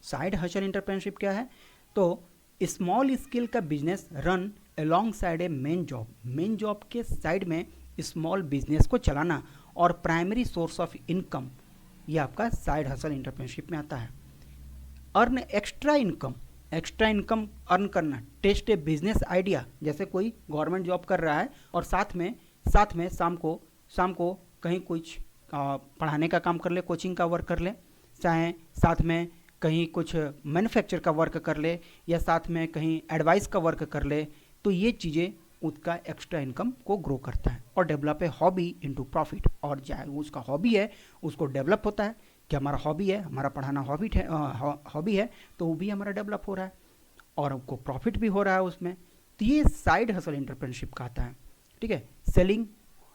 Side hustle entrepreneurship क्या है? तो स्मॉल स्केल का बिजनेस रन अलोंग साइड ए मेन जॉब। मेन जॉब के साइड में स्मॉल बिजनेस को चलाना और प्राइमरी सोर्स ऑफ इनकम, ये आपका साइड हसल एंटरप्रेन्योरशिप में आता है। Earn extra income, extra income earn करना। टेस्ट ए बिजनेस आइडिया, जैसे कोई गवर्नमेंट जॉब कर रहा है और साथ में शाम को कहीं कुछ पढ़ाने का काम कर ले, कोचिंग का वर्क कर ले, चाहे साथ में कहीं कुछ मैन्युफैक्चर का वर्क कर ले, या साथ में कहीं एडवाइस का वर्क कर ले, तो ये चीज़ें उसका एक्स्ट्रा इनकम को ग्रो करता है और develop a hobby into profit. और चाहे उसका हॉबी है उसको डेवलप होता है कि हमारा हॉबी है, हमारा पढ़ाना हॉबी है, तो वो भी हमारा डेवलप हो रहा है और हमको प्रॉफिट भी हो रहा है उसमें। तो ये साइड हसल एंटरप्रेन्योरशिप का आता है। ठीक है। सेलिंग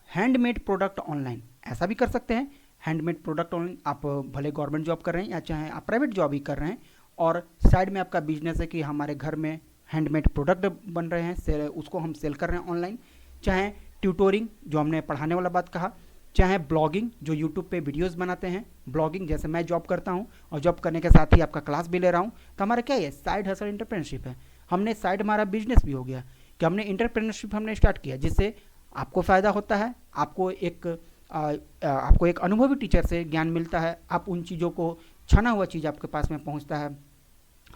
हैंडमेड प्रोडक्ट ऑनलाइन, ऐसा भी कर सकते हैं। हैंडमेड प्रोडक्ट ऑनलाइन, आप भले गवर्नमेंट जॉब कर रहे हैं या चाहे आप प्राइवेट जॉब ही कर रहे हैं और साइड में आपका बिजनेस है कि हमारे घर में हैंडमेड प्रोडक्ट बन रहे हैं, उसको हम सेल कर रहे हैं ऑनलाइन। चाहे ट्यूटोरिंग, जो हमने पढ़ाने वाला बात कहा, चाहे ब्लॉगिंग, जो यूट्यूब पे वीडियोस बनाते हैं, ब्लॉगिंग, जैसे मैं जॉब करता हूं और जॉब करने के साथ ही आपका क्लास भी ले रहा हूं, तो हमारा क्या है? साइड हसल एंटरप्रेन्योरशिप है। हमने साइड, हमारा बिजनेस भी हो गया कि हमने एंटरप्रेन्योरशिप हमने स्टार्ट किया, जिससे आपको फ़ायदा होता है, आपको एक अनुभवी टीचर से ज्ञान मिलता है, आप उन चीज़ों को, छना हुआ चीज़ आपके पास में पहुंचता है,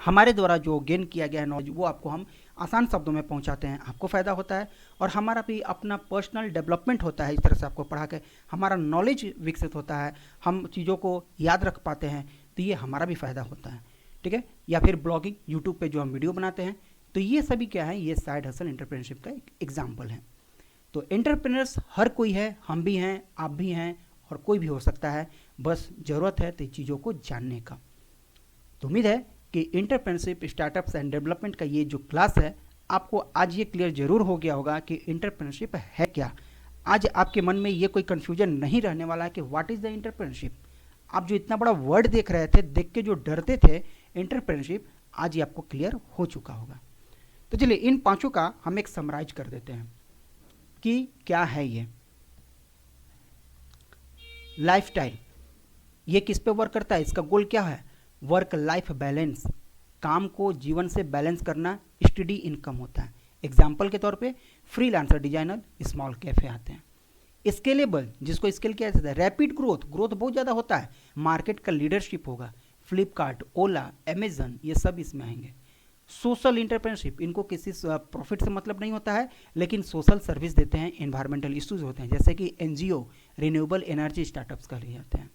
हमारे द्वारा जो गेन किया गया है नॉलेज वो आपको हम आसान शब्दों में पहुंचाते हैं, आपको फ़ायदा होता है और हमारा भी अपना पर्सनल डेवलपमेंट होता है। इस तरह से आपको पढ़ा के हमारा नॉलेज विकसित होता है, हम चीज़ों को याद रख पाते हैं, तो ये हमारा भी फ़ायदा होता है। ठीक है। या फिर ब्लॉगिंग, यूट्यूब पे जो हम वीडियो बनाते हैं, तो ये सभी क्या है? ये साइड हसल एंटरप्रेन्योरशिप का एक एग्जाम्पल है। तो एंटरप्रेन्योर्स हर कोई है, हम भी हैं, आप भी हैं और कोई भी हो सकता है, बस ज़रूरत है तो चीज़ों को जानने का। तो उम्मीद है कि एंटरप्रेन्योरशिप, स्टार्टअप्स एंड डेवलपमेंट का ये जो क्लास है, आपको आज ये क्लियर जरूर हो गया होगा कि एंटरप्रेन्योरशिप है क्या। आज आपके मन में ये कोई कन्फ्यूजन नहीं रहने वाला है कि व्हाट इज़ द एंटरप्रेन्योरशिप। आप जो इतना बड़ा वर्ड देख रहे थे, देख के जो डरते थे एंटरप्रेन्योरशिप, आज ये आपको क्लियर हो चुका होगा। तो चलिए इन पांचों का हम एक समराइज कर देते हैं कि क्या है ये। लाइफस्टाइल, ये किस पे वर्क करता है? इसका गोल क्या है? वर्क लाइफ बैलेंस, काम को जीवन से बैलेंस करना, स्टडी इनकम होता है। एग्जाम्पल के तौर पे फ्रीलांसर, डिजाइनर, स्मॉल कैफे आते हैं। स्केलेबल, जिसको स्केल किया जाता है, रैपिड ग्रोथ, ग्रोथ बहुत ज़्यादा होता है, मार्केट का लीडरशिप होगा, फ्लिपकार्ट, ओला, अमेजन, ये सब इसमें आएंगे। सोशल इंटरप्रेन्योरशिप, इनको किसी प्रॉफिट से मतलब नहीं होता है, लेकिन सोशल सर्विस देते हैं, एनवायरमेंटल इश्यूज होते हैं, जैसे कि एनजीओ, रिन्यूएबल एनर्जी स्टार्टअप्स कर लिए जाते हैं।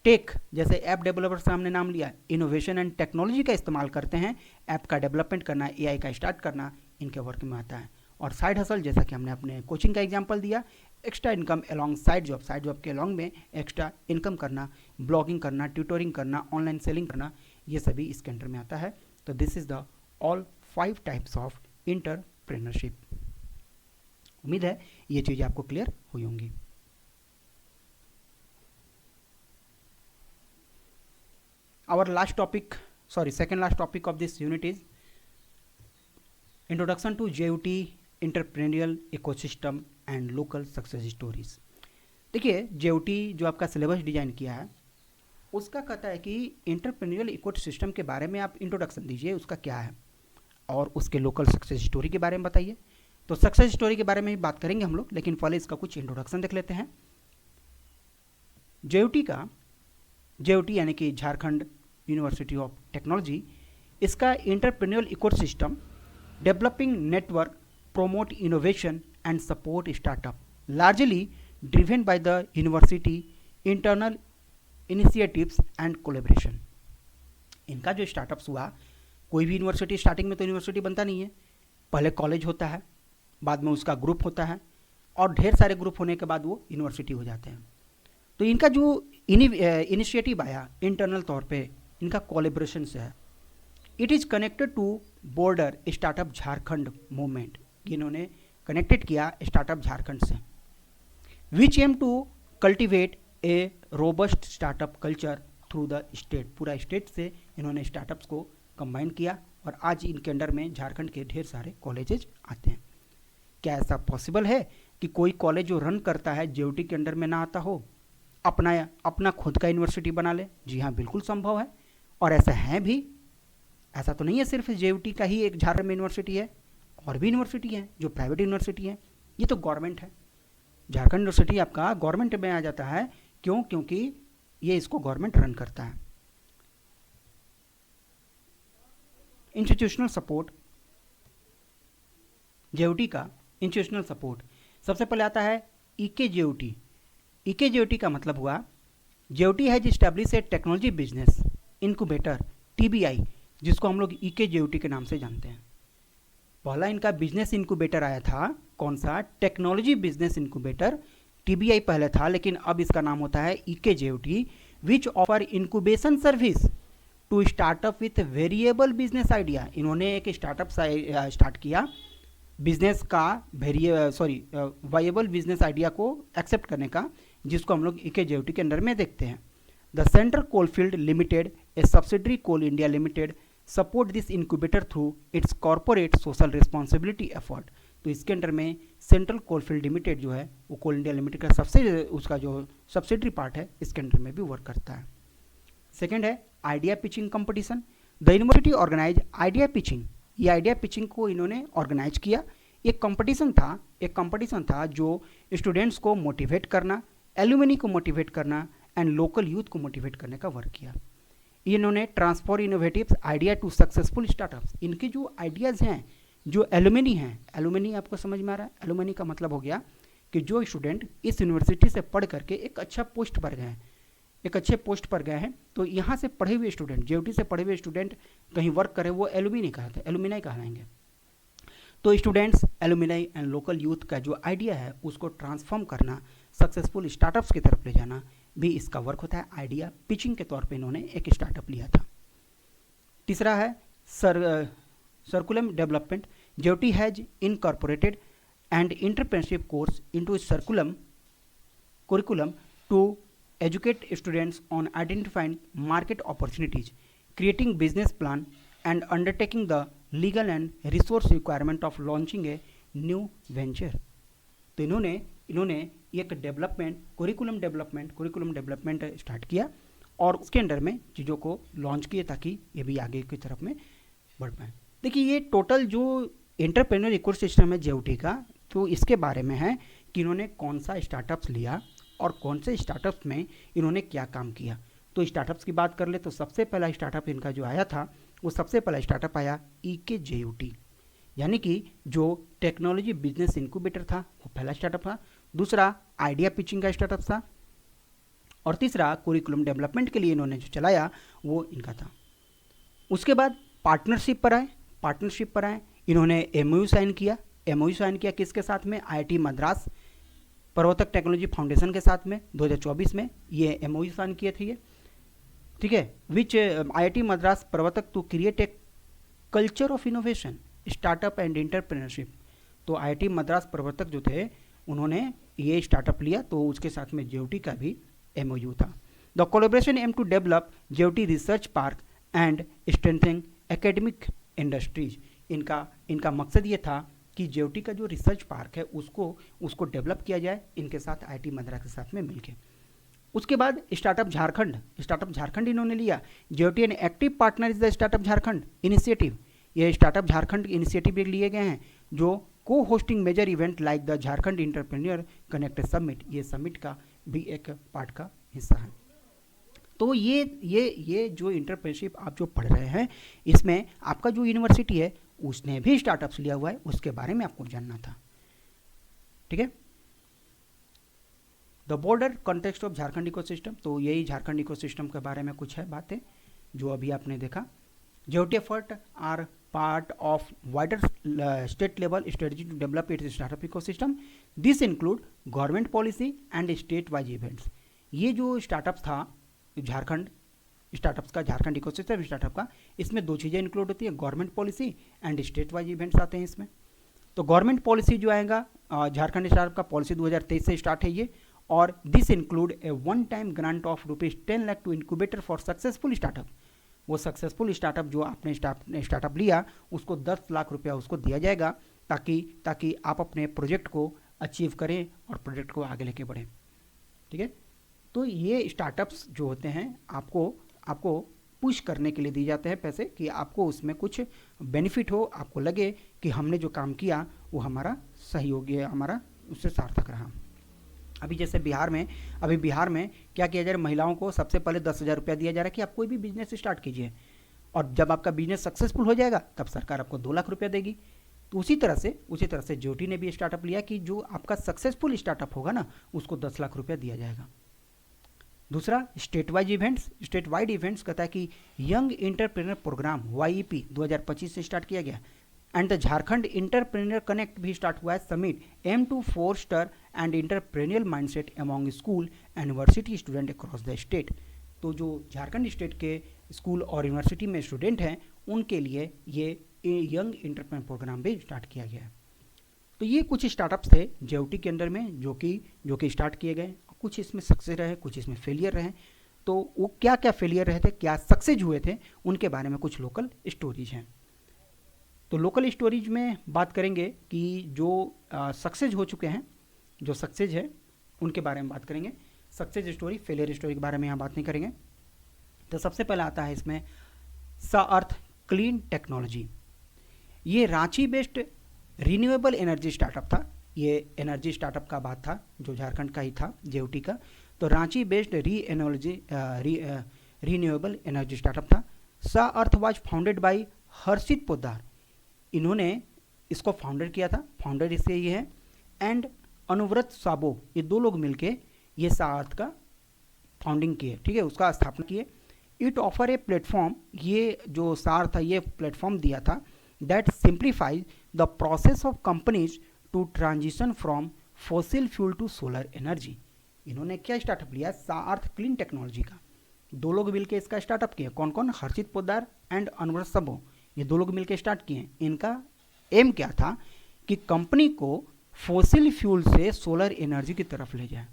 टेक, जैसे ऐप डेवलपर्स का हमने नाम लिया, इनोवेशन एंड टेक्नोलॉजी का इस्तेमाल करते हैं, ऐप का डेवलपमेंट करना, एआई का स्टार्ट करना, इनके वर्क में आता है। और साइड हसल, जैसा कि हमने अपने कोचिंग का एग्जांपल दिया, extra income along side job के अलॉन्ग में एक्स्ट्रा इनकम करना, ब्लॉगिंग करना, ट्यूटोरिंग करना, ऑनलाइन सेलिंग करना, ये सभी इसके अंडर में आता है। तो this is the all 5 types of entrepreneurship. उम्मीद है ये चीज़ आपको क्लियर हुई होंगी। Our last topic, second last topic of this unit is introduction to JUT entrepreneurial ecosystem and local success stories। देखिए, JUT जो आपका सिलेबस डिजाइन किया है उसका कहता है कि इंटरप्रेन्योरियल इकोसिस्टम के बारे में आप इंट्रोडक्शन दीजिए, उसका क्या है, और उसके लोकल सक्सेस स्टोरी के बारे में बताइए। तो सक्सेस स्टोरी के बारे में भी बात करेंगे हम लोग, लेकिन पहले इसका कुछ इंट्रोडक्शन देख लेते हैं। JUT यानी कि झारखंड यूनिवर्सिटी ऑफ टेक्नोलॉजी, इसका entrepreneurial ecosystem developing network promote innovation and support startup largely driven by the university internal initiatives and collaboration. इनका जो स्टार्टअप्स हुआ, कोई भी यूनिवर्सिटी स्टार्टिंग में तो यूनिवर्सिटी बनता नहीं है, पहले कॉलेज होता है, बाद में उसका ग्रुप होता है, और ढेर सारे ग्रुप होने के बाद वो यूनिवर्सिटी हो जाते हैं। तो इनका जो इनिशिएटिव आया इंटरनल तौर पे, इनका कोलेब्रेशन से है। It is connected to broader startup Jharkhand movement, इन्होंने कनेक्टेड किया स्टार्टअप झारखंड से, which aim to cultivate a robust startup culture through the state. पूरा स्टेट से इन्होंने स्टार्टअप्स को कंबाइन किया, और आज इनके अंडर में झारखंड के ढेर सारे कॉलेजेस आते हैं। क्या ऐसा पॉसिबल है कि कोई कॉलेज जो रन करता है JUT के अंडर में ना आता हो, अपना खुद का यूनिवर्सिटी बना ले? जी हाँ, बिल्कुल संभव है, और ऐसा है भी। ऐसा तो नहीं है सिर्फ JUT का ही एक झारखंड में यूनिवर्सिटी है, और भी यूनिवर्सिटी है जो प्राइवेट यूनिवर्सिटी है। ये तो गवर्नमेंट है, झारखंड यूनिवर्सिटी आपका गवर्नमेंट में आ जाता है। क्यों? क्योंकि ये इसको गवर्नमेंट रन करता है। इंस्टीट्यूशनल सपोर्ट, JUT का इंस्टीट्यूशनल सपोर्ट सबसे पहले आता है EKJUT। EKJUT का मतलब हुआ JUT has establish A technology business incubator TBI, जिसको हम लोग EKJUT के नाम से जानते हैं। पहला इनका बिजनेस इनक्यूबेटर आया था, कौन सा? टेक्नोलॉजी बिजनेस इनक्यूबेटर, TBI पहले था, लेकिन अब इसका नाम होता है EKJUT, which offer incubation service to startup with variable business idea. इन्होंने एक स्टार्टअप स्टार्ट किया बिजनेस का वायबल बिजनेस आइडिया को एक्सेप्ट करने का, जिसको हम लोग EKJUT के अंडर में देखते हैं। The central coalfield limited, a subsidiary coal India limited, support this incubator through its corporate social responsibility effort. तो इसके अंडर में सेंट्रल कोलफील्ड लिमिटेड जो है वो कोल इंडिया लिमिटेड का उसका जो सब्सिडरी पार्ट है, इसके अंडर में भी वर्क करता है। सेकेंड है idea pitching competition. The university organise idea pitching. ये आइडिया पिचिंग को इन्होंने ऑर्गेनाइज किया। एक कंपटीशन था जो स्टूडेंट्स को मोटिवेट करना, एल्यूमिनी को मोटिवेट करना एंड लोकल यूथ को मोटिवेट करने का वर्क किया। इन्होंने transfer innovatives idea to successful startups. इनके जो आइडियाज़ हैं, जो एल्यूमिनी हैं, एल्यूमिनी आपको समझ में आ रहा है? एल्यूमिनी का मतलब हो गया कि जो स्टूडेंट इस यूनिवर्सिटी से पढ़ करके एक अच्छा पोस्ट पर गए हैं, एक अच्छे पोस्ट पर गए हैं, तो यहाँ से पढ़े हुए स्टूडेंट, JUT से पढ़े हुए स्टूडेंट कहीं वर्क करे, वो एल्यूमिनी कहलाएंगे। तो students, alumni and local youth का जो आइडिया है उसको ट्रांसफॉर्म करना, सक्सेसफुल स्टार्टअप्स की तरफ ले जाना भी इसका वर्क होता है। आइडिया पिचिंग के तौर पे इन्होंने एक स्टार्टअप लिया था। तीसरा है curriculum development. JUT has incorporated and entrepreneurship course into curriculum to educate students on identifying market opportunities, creating business plan and undertaking the legal and resource requirement of launching a new venture। तो इन्होंने एक करिकुलम डेवलपमेंट स्टार्ट किया, और उसके अंडर में चीज़ों को लॉन्च किए ताकि ये भी आगे की तरफ में बढ़ पाए। देखिए, ये टोटल जो एंटरप्रेन्योर इकोसिस्टम है JUT का, तो इसके बारे में है कि इन्होंने कौन सा स्टार्टअप्स लिया और कौन से स्टार्टअप्स में इन्होंने क्या काम किया। तो स्टार्टअप्स की बात कर ले तो सबसे पहला स्टार्टअप इनका जो आया था वो सबसे पहला स्टार्टअप आया EKJUT, यानी कि जो टेक्नोलॉजी बिजनेस इंक्यूबेटर था वो पहला स्टार्टअप था। दूसरा आइडिया पिचिंग का स्टार्टअप था और तीसरा कुरिकुलम डेवलपमेंट के लिए इन्होंने जो चलाया वो इनका था। उसके बाद पार्टनरशिप पर आए इन्होंने MOU साइन किया किसके साथ में? IIT मद्रास प्रवर्तक टेक्नोलॉजी फाउंडेशन के साथ में 2024 में ये MOU साइन किए थे ये, ठीक है। विच IIT Madras Pravartak to create a culture of innovation startup and entrepreneurship. तो IIT मद्रास प्रवर्तक जो थे उन्होंने ये स्टार्टअप लिया, तो उसके साथ में JUT का भी MOU था। The collaboration aim to develop JUT research park and strengthening academic industries. इनका मकसद ये था कि JUT का जो रिसर्च पार्क है उसको डेवलप किया जाए इनके साथ IIT मद्रास के साथ में मिलके। उसके बाद स्टार्टअप झारखंड इन्होंने लिया। JUT an active partner is the startup Jharkhand initiative. ये स्टार्टअप झारखंड इनिशिएटिव भी लिए गए हैं जो को hosting major event like the Jharkhand entrepreneur connect summit, ये समिट का भी एक पार्ट का हिस्सा है। तो ये जो इंटरप्रेन्योरशिप आप जो पढ़ रहे हैं इसमें आपका जो यूनिवर्सिटी है उसने भी स्टार्टअप्स लिया हुआ है, उसके बारे में आपको जानना था, ठीक है। The border context of Jharkhand ecosystem, तो यही झारखंड इकोसिस्टम के बारे में कुछ है बातें जो अभी आपने देखा। JUT effort are part of wider state level strategy to develop its startup ecosystem. This include government policy and state wise events. ये जो स्टार्टअप था झारखंड स्टार्टअप्स का, झारखंड इकोसिस्टम स्टार्टअप का, इसमें दो चीज़ें इंक्लूड होती है, government policy and state wise events आते हैं इसमें। तो गवर्नमेंट पॉलिसी जो आएगा झारखंड स्टार्टअप का पॉलिसी 2023 से स्टार्ट है ये, और this include a one time grant of ₹10 lakh to incubator for successful startup. वो सक्सेसफुल स्टार्टअप जो आपने स्टार्टअप लिया उसको 10 लाख रुपया उसको दिया जाएगा ताकि आप अपने प्रोजेक्ट को अचीव करें और प्रोजेक्ट को आगे लेके बढ़ें, ठीक है। तो ये स्टार्टअप्स जो होते हैं आपको पुश करने के लिए दिए जाते हैं पैसे, कि आपको उसमें कुछ बेनिफिट हो, आपको लगे कि हमने जो काम किया वो हमारा सही हो गया, हमारा उससे सार्थक रहा। अभी जैसे बिहार में क्या किया जा रहा है, महिलाओं को सबसे पहले 10,000 रुपया दिया जा रहा है कि आप कोई भी बिजनेस स्टार्ट कीजिए, और जब आपका बिजनेस सक्सेसफुल हो जाएगा तब सरकार आपको 2 लाख रुपया देगी। तो उसी तरह से JUT ने भी स्टार्टअप लिया कि जो आपका सक्सेसफुल स्टार्टअप होगा ना उसको 10 लाख रुपया दिया जाएगा। दूसरा स्टेट वाइड इवेंट्स कहता है कि यंग इंटरप्रेन्योर प्रोग्राम YEP 2025 से स्टार्ट किया गया, and the Jharkhand entrepreneur connect भी स्टार्ट हुआ है। Summit aim to foster and entrepreneur mindset among school and university student across the state. तो जो झारखंड स्टेट के स्कूल और यूनिवर्सिटी में स्टूडेंट हैं उनके लिए ये यंग इंटरप्रेन्योर प्रोग्राम भी स्टार्ट किया गया है। तो ये कुछ स्टार्टअप्स थे JUT के अंदर में जो कि स्टार्ट किए गए, कुछ इसमें सक्सेस रहे, कुछ इसमें फेलियर रहे। तो वो क्या क्या फेलियर रहे थे, क्या सक्सेस हुए थे, उनके बारे में कुछ लोकल स्टोरीज हैं। तो लोकल स्टोरीज में बात करेंगे कि जो सक्सेस हो चुके हैं, जो सक्सेस है उनके बारे में बात करेंगे। सक्सेस स्टोरी, फेलियर स्टोरी के बारे में यहाँ बात नहीं करेंगे। तो सबसे पहला आता है इसमें साअर्थ क्लीन टेक्नोलॉजी। ये Ranchi based renewable energy startup था। ये एनर्जी स्टार्टअप का बात था जो झारखंड का ही था, JUT का। तो Ranchi based renewable energy startup था। साअर्थ वाज फाउंडेड बाय हर्षित पोद्दार, इन्होंने इसको फाउंडर किया था, फाउंडर इससे ये है, एंड अनुव्रत साबो, ये दो लोग मिलके ये साअर्थ का फाउंडिंग किए, ठीक है, उसका स्थापना किए। इट ऑफर ए प्लेटफॉर्म, ये जो साअर्थ था ये प्लेटफॉर्म दिया था that simplifies the process of companies to transition from fossil fuel to solar energy. इन्होंने क्या स्टार्टअप लिया, साअर्थ क्लीन टेक्नोलॉजी का। दो लोग मिलकर इसका स्टार्टअप किए, कौन कौन, हर्षित पोद्दार एंड अनुव्रत साबो, ये दो लोग मिलकर स्टार्ट किए। इनका एम क्या था कि कंपनी को फॉसिल फ्यूल से सोलर एनर्जी की तरफ ले जाए,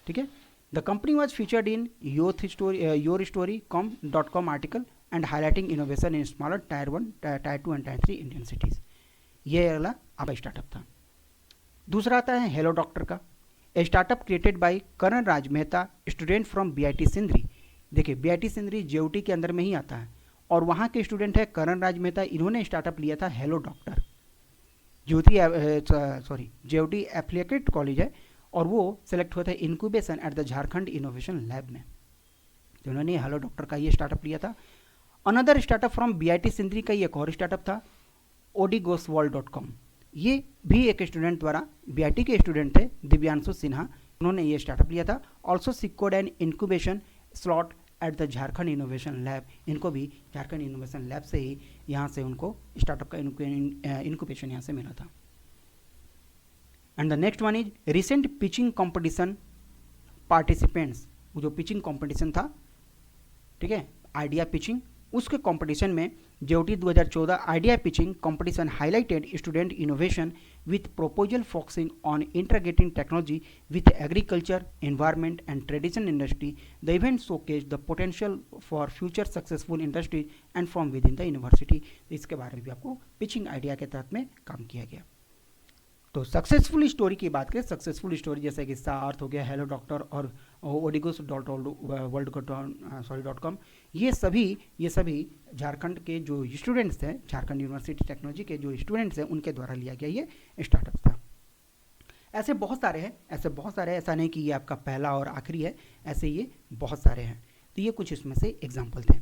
ठीक है। The company was featured in yourstory.com article and highlighting innovation in smaller tyre 1, tyre 2 and tyre 3 Indian cities. ये अगला आपका स्टार्टअप था। दूसरा आता है हेलो डॉक्टर का, a startup created by Karan Raj Mehta, student from BIT Sindri. देखिए BIT सिंधरी JUT के अंदर में ही आता है, और वहाँ के स्टूडेंट है करण राज मेहता। इन्होंने स्टार्टअप लिया था hello doctor. JUT affiliated college है, और वो सेलेक्ट हुआ था incubation eight the Jharkhand innovation lab में। तो इन्होंने हेलो डॉक्टर का ये स्टार्टअप लिया था। Another startup from BIT Sindri का एक और स्टार्टअप था odigosworld.com। ये भी एक स्टूडेंट द्वारा, बीआईटी के स्टूडेंट थे दिव्यांशु सिन्हा, उन्होंने ये स्टार्टअप लिया था। Also secured an incubation slot at the Jharkhand innovation lab, इनको भी झारखंड इनोवेशन लैब से ही यहाँ से उनको स्टार्टअप का इंक्यूबेशन यहाँ से मिला था। And the next one is recent pitching competition participants. वो जो पिचिंग कंपटीशन था, ठीक है, आइडिया पिचिंग, उसके कंपटीशन में जेओटी 2014 idea pitching competition highlighted student innovation with proposal focusing on integrating technology with agriculture, environment and tradition industry. The event showcased the potential for future successful industry and from with in the university. इसके बारे में भी आपको पिचिंग आइडिया के तहत में काम किया गया। तो सक्सेसफुल स्टोरी की बात करें, सक्सेसफुल स्टोरी जैसे कि इसका अर्थ हो गया हेलो डॉक्टर और odigosworld.com, ये सभी झारखंड के जो स्टूडेंट्स हैं, झारखंड यूनिवर्सिटी टेक्नोलॉजी के जो स्टूडेंट्स हैं, उनके द्वारा लिया गया ये स्टार्टअप था। ऐसे बहुत सारे हैं, ऐसा नहीं कि ये आपका पहला और आखिरी है, ऐसे ये बहुत सारे हैं। तो ये कुछ इसमें से एग्जाम्पल थे।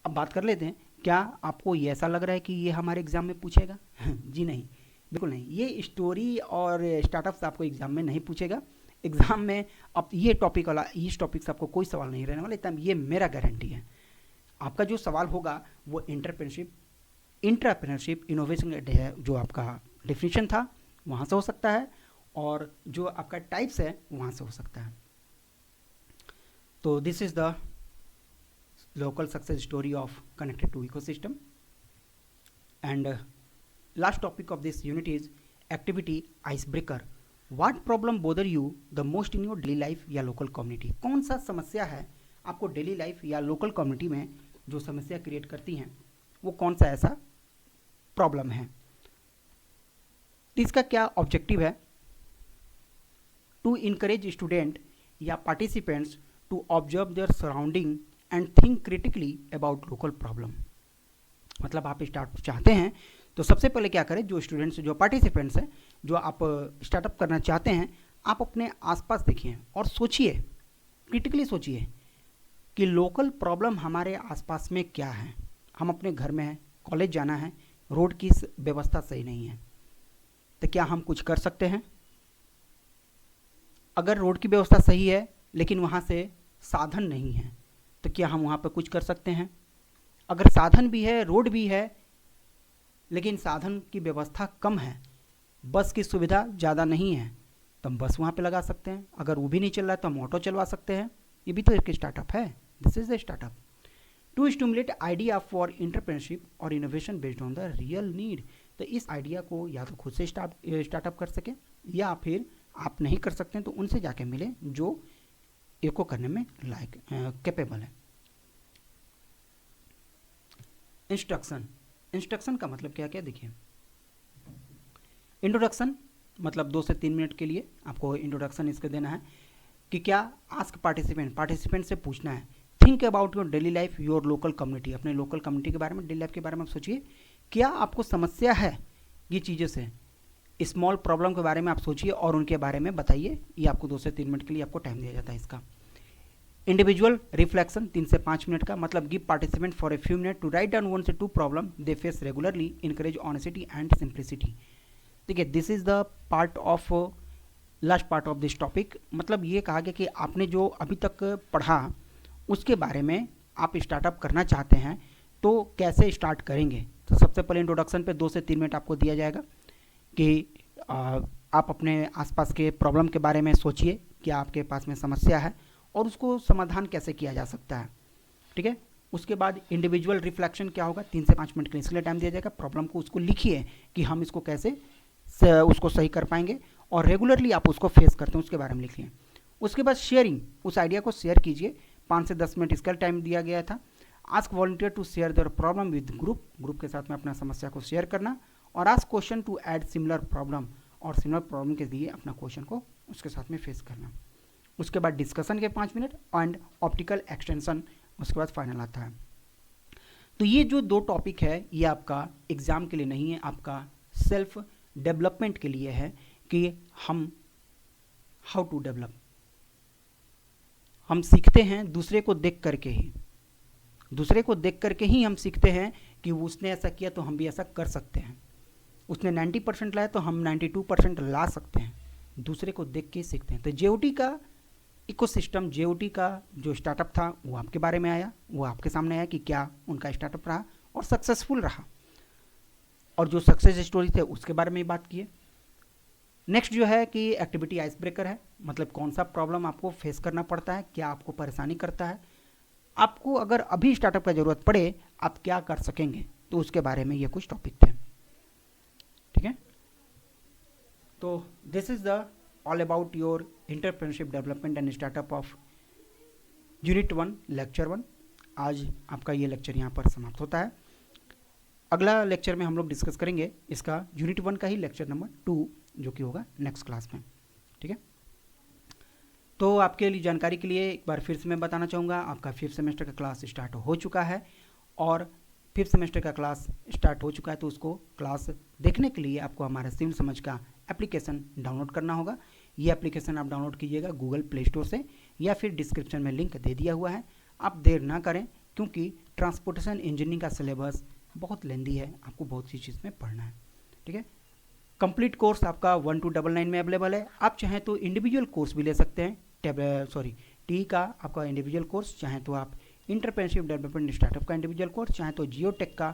अब बात कर लेते हैं, क्या आपको ये ऐसा लग रहा है कि ये हमारे एग्जाम में पूछेगा? जी नहीं, बिल्कुल नहीं। ये स्टोरी और स्टार्टअप्स आपको एग्जाम में नहीं पूछेगा। एग्जाम में अब ये टॉपिक वाला, इस टॉपिक से आपको कोई सवाल नहीं रहने वाला, इतना ये मेरा गारंटी है। आपका जो सवाल होगा वो इंटरप्रेन्योरशिप इनोवेशन जो आपका डेफिनेशन था वहाँ से हो सकता है, और जो आपका टाइप्स है वहाँ से हो सकता है। तो this is the local success story of connected to ecosystem. And last topic of this unit is activity icebreaker. What problem bother you the most in your daily life या local community? कौन सा समस्या है आपको डेली लाइफ या लोकल कम्युनिटी में जो समस्या क्रिएट करती हैं, वो कौन सा ऐसा प्रॉब्लम है? इसका क्या ऑब्जेक्टिव है? टू इनकरेज स्टूडेंट या participants to observe their surrounding and think critically about local problem. मतलब आप स्टार्ट चाहते हैं तो सबसे पहले क्या करें, जो स्टूडेंट्स, जो पार्टिसिपेंट्स हैं, जो आप स्टार्टअप करना चाहते हैं, आप अपने आसपास देखिए और सोचिए, क्रिटिकली सोचिए कि लोकल प्रॉब्लम हमारे आसपास में क्या है। हम अपने घर में हैं, कॉलेज जाना है, रोड की व्यवस्था सही नहीं है, तो क्या हम कुछ कर सकते हैं? अगर रोड की व्यवस्था सही है लेकिन वहाँ से साधन नहीं है, तो क्या हम वहाँ पर कुछ कर सकते हैं? अगर साधन भी है, रोड भी है, लेकिन साधन की व्यवस्था कम है, बस की सुविधा ज़्यादा नहीं है, तो हम बस वहाँ पे लगा सकते हैं। अगर वो भी नहीं चल रहा है तो हम ऑटो चलवा सकते हैं। ये भी तो एक स्टार्टअप है। This is the startup to stimulate idea for entrepreneurship और innovation based on the real need. तो इस आइडिया को या तो खुद से स्टार्टअप कर सकें, या फिर आप नहीं कर सकते हैं तो उनसे जाके मिले जो इसको करने में लायक कैपेबल है। इंस्ट्रक्शन का मतलब क्या क्या देखिए। इंट्रोडक्शन मतलब 2 से 3 मिनट के लिए आपको इंट्रोडक्शन इसके देना है कि क्या आस्क पार्टिसिपेंट से पूछना है, think about your daily life your local community. अपने लोकल कम्युनिटी के बारे में, डेली लाइफ के बारे में आप सोचिए, क्या आपको समस्या है ये चीज़ों से। स्मॉल प्रॉब्लम के बारे में आप सोचिए और उनके बारे में बताइए। ये आपको 2 से 3 मिनट के लिए आपको टाइम दिया जाता है इसका। इंडिविजुअल रिफ्लेक्शन 3 से 5 मिनट का, मतलब give participant for a few minute to write down 1 से 2 problem they face regularly, encourage honesty and simplicity. ठीक है, this is the part of last part of this topic. मतलब ये कहा गया कि आपने जो अभी तक पढ़ा उसके बारे में आप स्टार्टअप करना चाहते हैं तो कैसे स्टार्ट करेंगे। तो सबसे पहले इंट्रोडक्शन पे 2 से 3 मिनट आपको दिया जाएगा कि आप अपने आसपास के प्रॉब्लम के बारे में सोचिए, क्या आपके पास में समस्या है और उसको समाधान कैसे किया जा सकता है। ठीक है, उसके बाद इंडिविजुअल रिफ्लेक्शन क्या होगा, 3 से 5 मिनट के लिए इसलिए टाइम दिया जाएगा। प्रॉब्लम को उसको लिखिए कि हम इसको कैसे उसको सही कर पाएंगे, और रेगुलरली आप उसको फेस करते हैं उसके बारे में लिखिए। उसके बाद शेयरिंग, उस आइडिया को शेयर कीजिए। 5 से 10 मिनट इसका टाइम दिया गया था। Ask volunteer to share their problem with group के साथ में अपना समस्या को शेयर करना, और ask question to add similar problem, और सिमिलर प्रॉब्लम के लिए अपना क्वेश्चन को उसके साथ में फेस करना। उसके बाद डिस्कशन के 5 मिनट एंड ऑप्टिकल एक्सटेंशन, उसके बाद फाइनल आता है। तो ये जो 2 टॉपिक है ये आपका एग्जाम के लिए नहीं है, आपका सेल्फ डेवलपमेंट के लिए है कि हम हाउ हम सीखते हैं दूसरे को देख करके ही, दूसरे को देख करके ही हम सीखते हैं कि उसने ऐसा किया तो हम भी ऐसा कर सकते हैं, उसने 90% लाया तो हम 92% ला सकते हैं, दूसरे को देख के सीखते हैं। तो जेओटी का इकोसिस्टम, जेओटी का जो स्टार्टअप था वो आपके बारे में आया, वो आपके सामने आया कि क्या उनका स्टार्टअप रहा और सक्सेसफुल रहा, और जो सक्सेस स्टोरी थे उसके बारे में बात किए। नेक्स्ट जो है कि एक्टिविटी आइस ब्रेकर है, मतलब कौन सा प्रॉब्लम आपको फेस करना पड़ता है, क्या आपको परेशानी करता है, आपको अगर अभी स्टार्टअप का ज़रूरत पड़े आप क्या कर सकेंगे, तो उसके बारे में ये कुछ टॉपिक थे। ठीक है, तो this is the all about your entrepreneurship development and startup of unit 1 lecture 1। आज आपका ये लेक्चर यहाँ पर समाप्त होता है। अगला लेक्चर में हम लोग डिस्कस करेंगे इसका यूनिट 1 का ही लेक्चर नंबर 2, जो कि होगा नेक्स्ट क्लास में। ठीक है, तो आपके लिए जानकारी के लिए एक बार फिर से मैं बताना चाहूँगा, आपका 5th सेमेस्टर का क्लास स्टार्ट हो चुका है, और 5th सेमेस्टर का क्लास स्टार्ट हो चुका है तो उसको क्लास देखने के लिए आपको हमारा सिविल समझ का एप्लीकेशन डाउनलोड करना होगा। ये एप्लीकेशन आप डाउनलोड कीजिएगा गूगल प्ले स्टोर से, या फिर डिस्क्रिप्शन में लिंक दे दिया हुआ है। आप देर ना करें, क्योंकि ट्रांसपोर्टेशन इंजीनियरिंग का सिलेबस बहुत लेंदी है, आपको बहुत सी चीज़ में पढ़ना है। ठीक है, कंप्लीट कोर्स आपका 1299 में अवेलेबल है। आप चाहें तो इंडिविजुअल कोर्स भी ले सकते हैं, टी का आपका इंडिविजुअल कोर्स, चाहें तो आप एंटरप्रेन्योरशिप डेवलपमेंट स्टार्टअप का इंडिविजुअल कोर्स, चाहें तो जियोटेक का,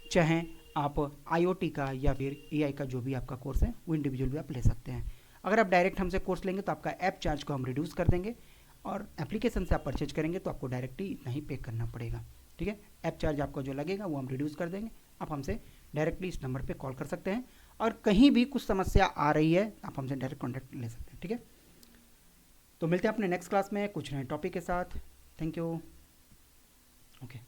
चाहें आप आईओटी का, या फिर एआई का जो भी आपका कोर्स है वो इंडिविजुअल भी आप ले सकते हैं। अगर आप डायरेक्ट हमसे कोर्स लेंगे तो आपका ऐप चार्ज को हम रिड्यूस कर देंगे, और एप्लीकेशन से आप परचेज करेंगे तो आपको डायरेक्टली इतना ही पे करना पड़ेगा। ठीक है, ऐप चार्ज आपका जो लगेगा वो हम रिड्यूस कर देंगे। आप हमसे डायरेक्टली इस नंबर पे कॉल कर सकते हैं, और कहीं भी कुछ समस्या आ रही है आप हमसे डायरेक्ट कॉन्टैक्ट ले सकते हैं। ठीक है, तो मिलते हैं अपने नेक्स्ट क्लास में कुछ नए टॉपिक के साथ। Thank you. ओके।